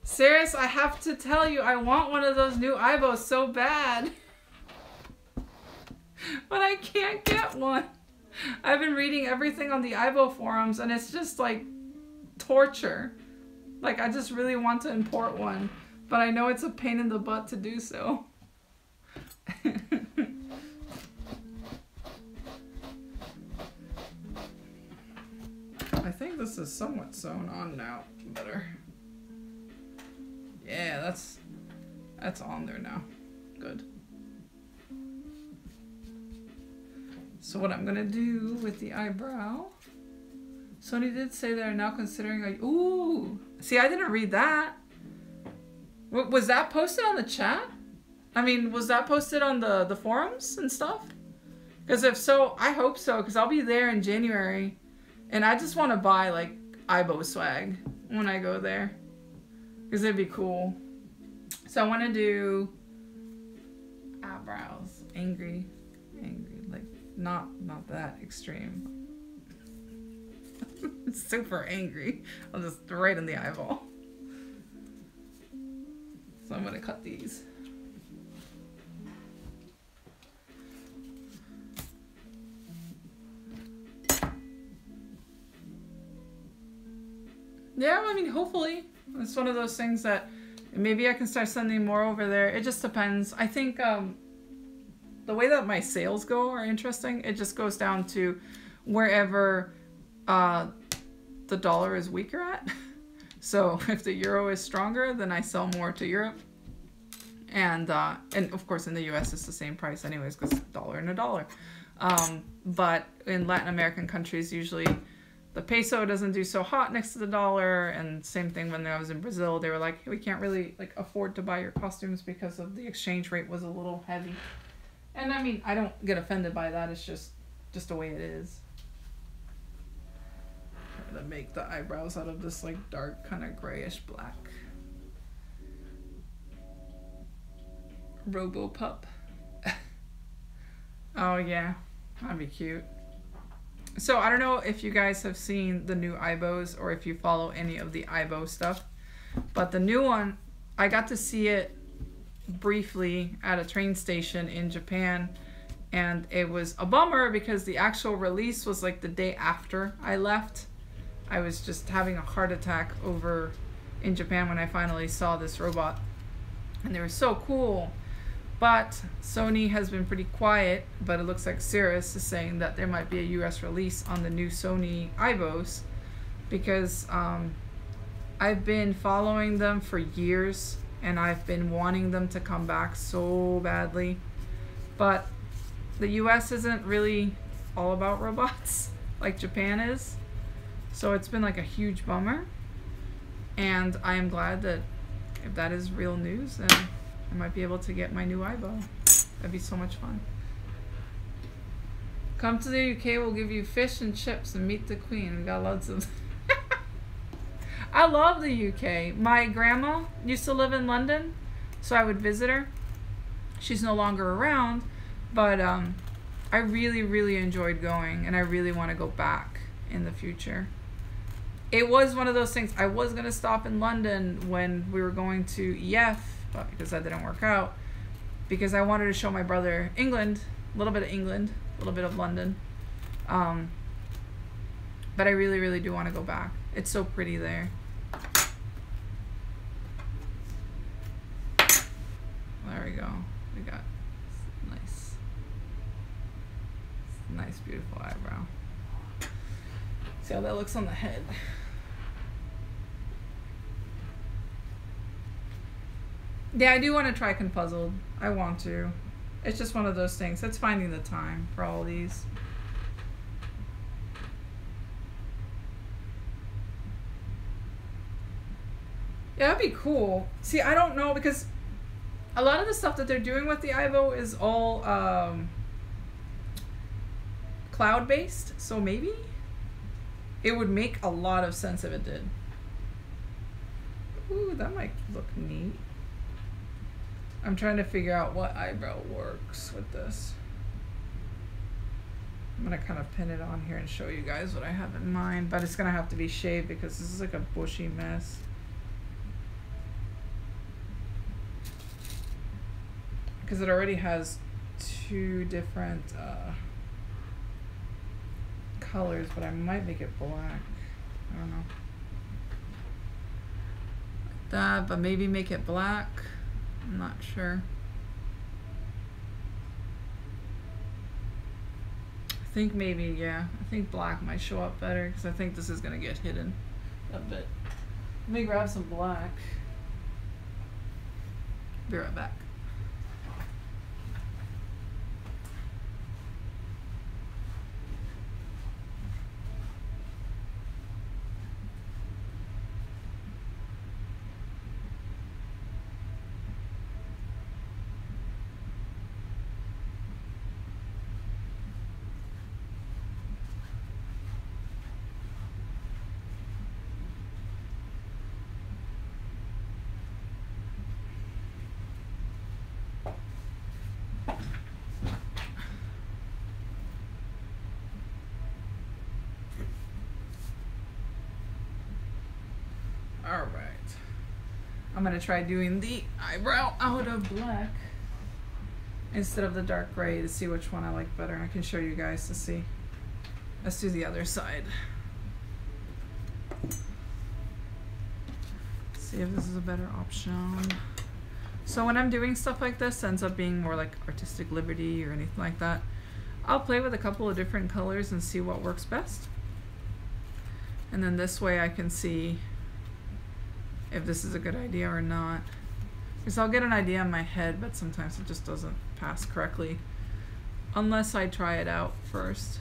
Cirrus, I have to tell you, I want one of those new Aibos so bad. But I can't get one. I've been reading everything on the Aibo forums, and it's just like torture. Like, I just really want to import one, but I know it's a pain in the butt to do so. I think this is somewhat sewn on now. Better. Yeah, that's on there now. Good. So what I'm gonna do with the eyebrow. Sony did say they're now considering a... Ooh! See, I didn't read that. Was that posted on the chat? I mean, was that posted on the forums and stuff? Because if so, I hope so, because I'll be there in January. And I just want to buy like eyebrow swag when I go there, because it'd be cool. So I want to do eyebrows, angry, like not that extreme. Super angry. I'll just right in the eyeball. So I'm gonna cut these. Yeah, I mean, hopefully. It's one of those things that maybe I can start sending more over there. It just depends. I think the way that my sales go are interesting. It just goes down to wherever the dollar is weaker at. So if the euro is stronger, then I sell more to Europe. And of course in the US it's the same price anyways, because dollar and a dollar. But in Latin American countries, usually the peso doesn't do so hot next to the dollar. And same thing when I was in Brazil, they were like, hey, we can't really like afford to buy your costumes because of the exchange rate was a little heavy. And I mean, I don't get offended by that. It's just the way it is. I'm gonna make the eyebrows out of this like dark kind of grayish black. Robopup. Oh yeah, that'd be cute. So I don't know if you guys have seen the new eyebrows or if you follow any of the eyebrow stuff, but the new one, I got to see it briefly at a train station in Japan, and it was a bummer because the actual release was like the day after I left. I was just having a heart attack over in Japan when I finally saw this robot, and they were so cool. But Sony has been pretty quiet, but it looks like Cirrus is saying that there might be a US release on the new Sony eyebrows, because I've been following them for years and I've been wanting them to come back so badly. But the US isn't really all about robots like Japan is. So it's been like a huge bummer. And I am glad that if that is real news, then I might be able to get my new eyebrow. That'd be so much fun. Come to the UK, we'll give you fish and chips and meet the Queen. We got loads of... I love the UK. My grandma used to live in London, so I would visit her. She's no longer around, but I really, really enjoyed going, and I really want to go back in the future. It was one of those things. I was going to stop in London when we were going to EF, but because that didn't work out, because I wanted to show my brother England, a little bit of England, a little bit of London. But I really, really do want to go back. It's so pretty there. There we go. We got nice, beautiful eyebrow. See how that looks on the head. Yeah, I do want to try Confuzzled. I want to. It's just one of those things. It's finding the time for all these. Yeah, that'd be cool. See, I don't know, because a lot of the stuff that they're doing with the eyebrow is all cloud-based, so maybe it would make a lot of sense if it did. Ooh, that might look neat. I'm trying to figure out what eyebrow works with this. I'm gonna kind of pin it on here and show you guys what I have in mind, but it's gonna have to be shaved because this is like a bushy mess. Because it already has two different colors, but I might make it black. I don't know. Like that, but maybe make it black. I'm not sure. I think maybe, yeah. I think black might show up better because I think this is going to get hidden a bit. Let me grab some black. Be right back. I'm going to try doing the eyebrow out of black instead of the dark gray to see which one I like better. I can show you guys to see. Let's do the other side. See if this is a better option. So when I'm doing stuff like this, it ends up being more like artistic liberty or anything like that. I'll play with a couple of different colors and see what works best. And then this way I can see if this is a good idea or not. Because I'll get an idea in my head, but sometimes it just doesn't pass correctly unless I try it out first.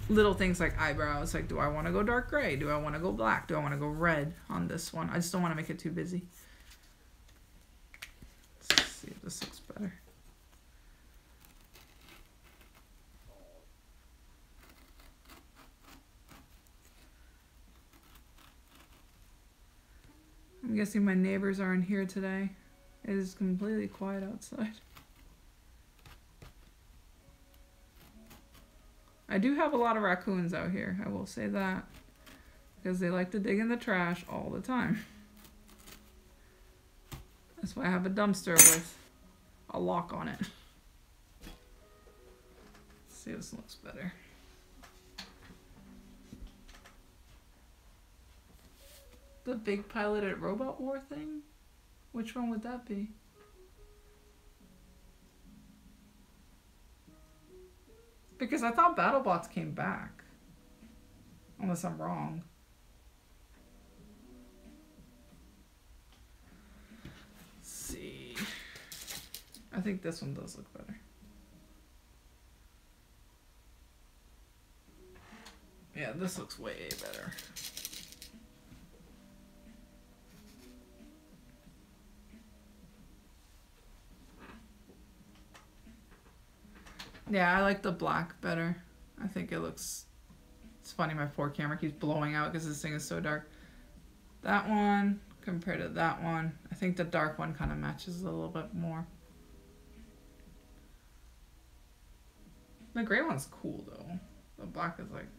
Little things like eyebrows, like do I want to go dark gray? Do I want to go black? Do I want to go red on this one? I just don't want to make it too busy. Let's see if this looks better. I'm guessing my neighbors aren't here today. It is completely quiet outside. I do have a lot of raccoons out here, I will say that. Because they like to dig in the trash all the time. That's why I have a dumpster with a lock on it. Let's see if this looks better. The big piloted robot war thing? Which one would that be? Because I thought BattleBots came back. Unless I'm wrong. Let's see. I think this one does look better. Yeah, this looks way better. Yeah, I like the black better. I think it looks... It's funny, my 4 camera keeps blowing out because this thing is so dark. That one compared to that one. I think the dark one kind of matches a little bit more. The gray one's cool though. The black is like...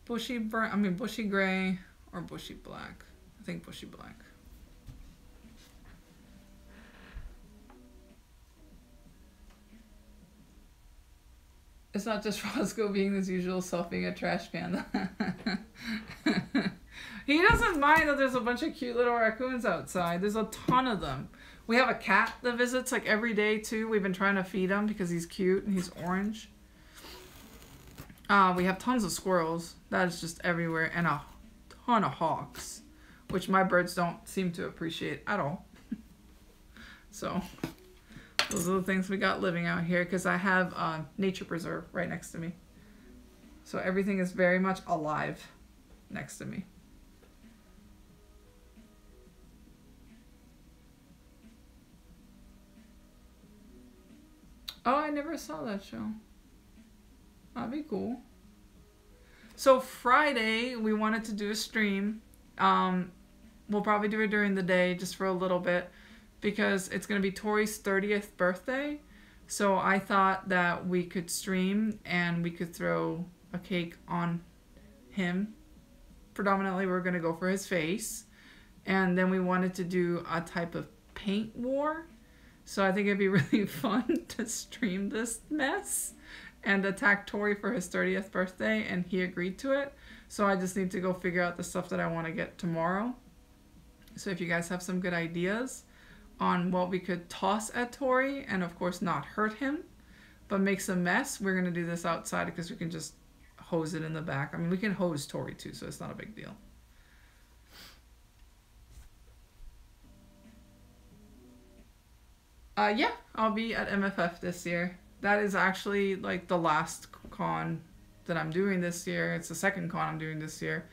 bushy gray or bushy black. I think bushy black. It's not just Roscoe being his usual self being a trash panda. He doesn't mind that there's a bunch of cute little raccoons outside. There's a ton of them. We have a cat that visits like every day too. We've been trying to feed him because he's cute and he's orange. We have tons of squirrels. That is just everywhere. And a ton of hawks, which my birds don't seem to appreciate at all. So... those are the things we got living out here because I have a nature preserve right next to me. So everything is very much alive next to me. Oh, I never saw that show. That'd be cool. So Friday, we wanted to do a stream. We'll probably do it during the day just for a little bit. Because it's going to be Tori's 30th birthday. So I thought that we could stream and we could throw a cake on him. Predominantly, we're going to go for his face. And then we wanted to do a type of paint war. So I think it'd be really fun to stream this mess and attack Tori for his 30th birthday. And he agreed to it. So I just need to go figure out the stuff that I want to get tomorrow. So if you guys have some good ideas on what we could toss at Tori, and of course not hurt him, but make some mess. We're going to do this outside because we can just hose it in the back. I mean, we can hose Tori too, so it's not a big deal. Yeah, I'll be at MFF this year. That is actually like the last con that I'm doing this year. It's the second con I'm doing this year.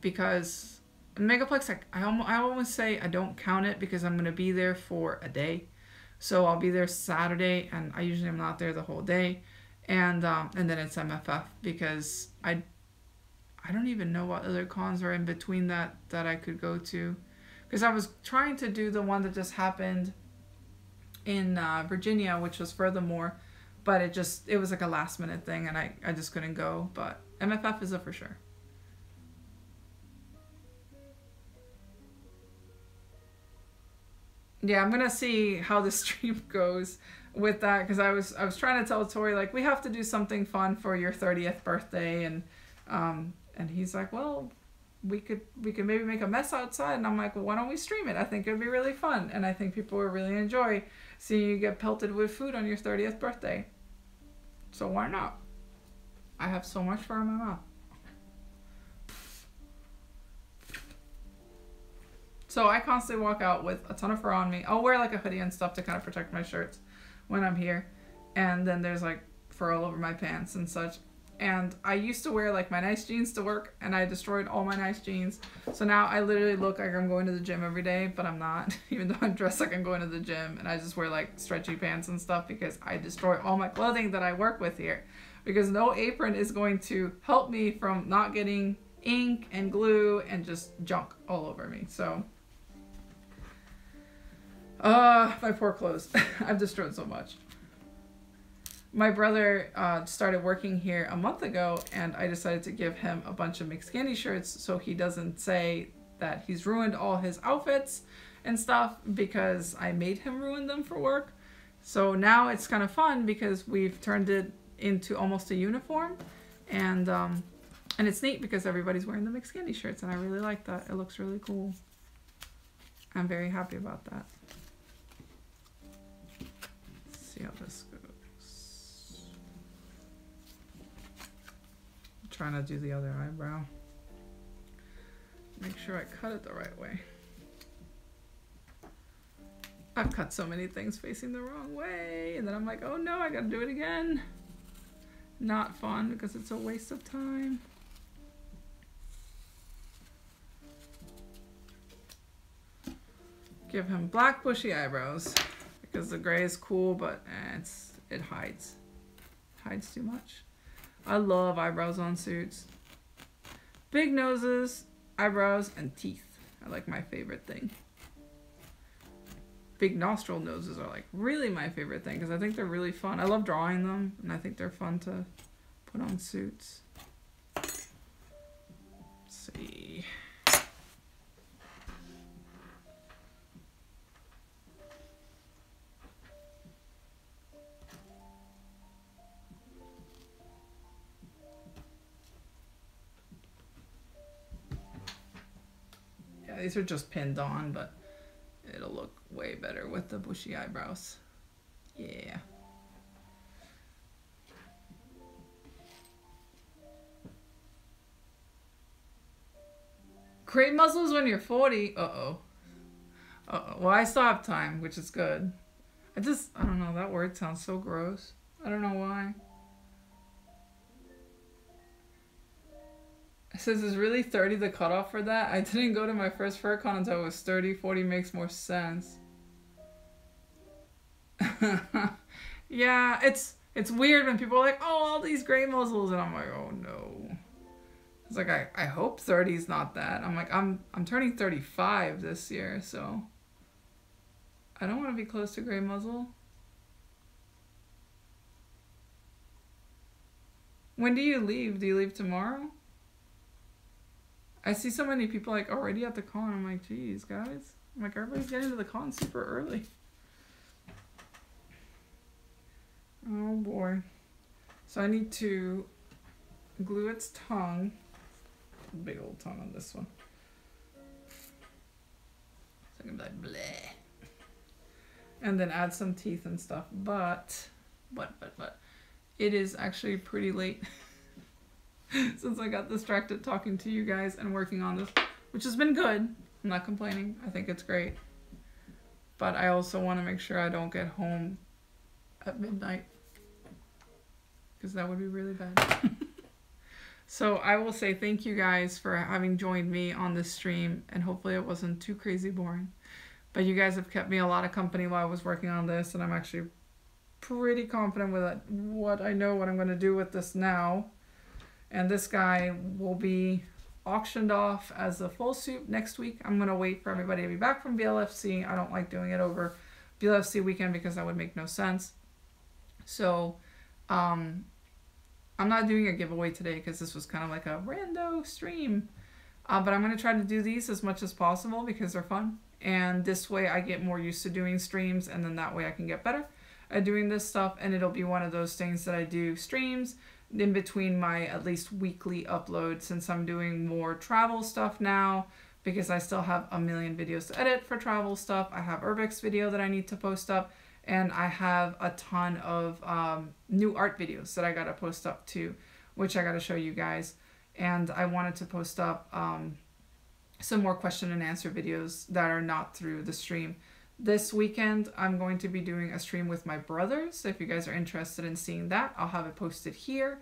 Because... Megaplex, I always say I don't count it because I'm going to be there for a day. So I'll be there Saturday, and I usually am not there the whole day. And then it's MFF because I don't even know what other cons are in between that I could go to. Because I was trying to do the one that just happened in Virginia, which was Furthermore. But it was like a last minute thing, and I just couldn't go. But MFF is a for sure. Yeah, I'm gonna see how the stream goes with that, because I was trying to tell Tori, like, we have to do something fun for your 30th birthday, and he's like, well, we could maybe make a mess outside, and I'm like, well, why don't we stream it? I think it'd be really fun, and I think people would really enjoy seeing you get pelted with food on your 30th birthday. So why not? I have so much fur in my mouth. So I constantly walk out with a ton of fur on me. I'll wear like a hoodie and stuff to kind of protect my shirts when I'm here. And then there's like fur all over my pants and such. And I used to wear like my nice jeans to work, and I destroyed all my nice jeans. So now I literally look like I'm going to the gym every day, but I'm not, even though I'm dressed like I'm going to the gym. And I just wear like stretchy pants and stuff because I destroy all my clothing that I work with here. Because no apron is going to help me from not getting ink and glue and just junk all over me. So my poor clothes. I've destroyed so much. My brother started working here a month ago, and I decided to give him a bunch of mixed candy shirts so he doesn't say that he's ruined all his outfits and stuff, because I made him ruin them for work. So now it's kind of fun because we've turned it into almost a uniform, and it's neat because everybody's wearing the mixed candy shirts, and I really like that. It looks really cool. I'm very happy about that. Let's see how this goes. I'm trying to do the other eyebrow. Make sure I cut it the right way. I've cut so many things facing the wrong way, and then I'm like, oh no, I gotta do it again. Not fun because it's a waste of time. Give him black bushy eyebrows because the gray is cool, but it hides too much. I love eyebrows on suits. Big noses, eyebrows, and teeth are like my favorite thing. Big nostril noses are like really my favorite thing because I think they're really fun. I love drawing them, and I think they're fun to put on suits. Let's see. Yeah, these are just pinned on, but it'll look way better with the bushy eyebrows. Yeah. Great muscles when you're 40. Uh-oh. Uh-oh. Well, I still have time, which is good. I don't know, that word sounds so gross. I don't know why. It says, is really 30 the cutoff for that? I didn't go to my first fur con until I was 30. 40 makes more sense. Yeah, it's weird when people are like, oh, all these gray muzzles, and I'm like, oh no. It's like, I hope 30 is not that. I'm like, I'm turning 35 this year, so I don't want to be close to gray muzzle. When do you leave? Do you leave tomorrow? I see so many people like already at the con. I'm like, geez, guys. I'm like, everybody's getting to the con super early. Oh boy. So I need to glue its tongue. Big old tongue on this one. So I'm gonna be like, bleh. And then add some teeth and stuff. But it is actually pretty late. Since I got distracted talking to you guys and working on this, which has been good. I'm not complaining. I think it's great. But I also want to make sure I don't get home at midnight, because that would be really bad. So I will say thank you guys for having joined me on this stream, and hopefully it wasn't too crazy boring. But you guys have kept me a lot of company while I was working on this, and I'm actually pretty confident with it, what I'm going to do with this now. And this guy will be auctioned off as a full suit next week. I'm going to wait for everybody to be back from BLFC. I don't like doing it over BLFC weekend because that would make no sense. So I'm not doing a giveaway today because this was kind of like a rando stream. But I'm going to try to do these as much as possible because they're fun. And this way I get more used to doing streams, and then that way I can get better at doing this stuff. And it'll be one of those things that I do streams in between my at least weekly upload, since I'm doing more travel stuff now, because I still have a million videos to edit for travel stuff. I have Urbex video that I need to post up, and I have a ton of new art videos that I gotta post up too, which I gotta show you guys. And I wanted to post up some more question and answer videos that are not through the stream. This weekend, I'm going to be doing a stream with my brothers. So if you guys are interested in seeing that, I'll have it posted here.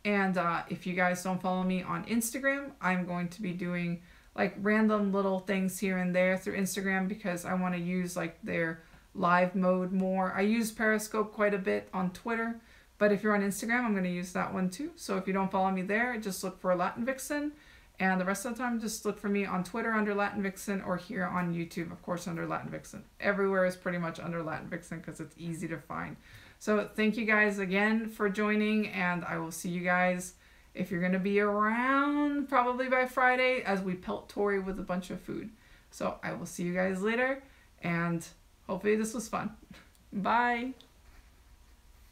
And if you guys don't follow me on Instagram, I'm going to be doing like random little things here and there through Instagram, because I want to use like their live mode more. I use Periscope quite a bit on Twitter, but if you're on Instagram, I'm going to use that one too. So if you don't follow me there, just look for Latin Vixen. And the rest of the time, just look for me on Twitter under Latin Vixen, or here on YouTube, of course, under Latin Vixen. Everywhere is pretty much under Latin Vixen because it's easy to find. So thank you guys again for joining, and I will see you guys, if you're going to be around, probably by Friday, as we pelt Tori with a bunch of food. So I will see you guys later, and hopefully this was fun. Bye!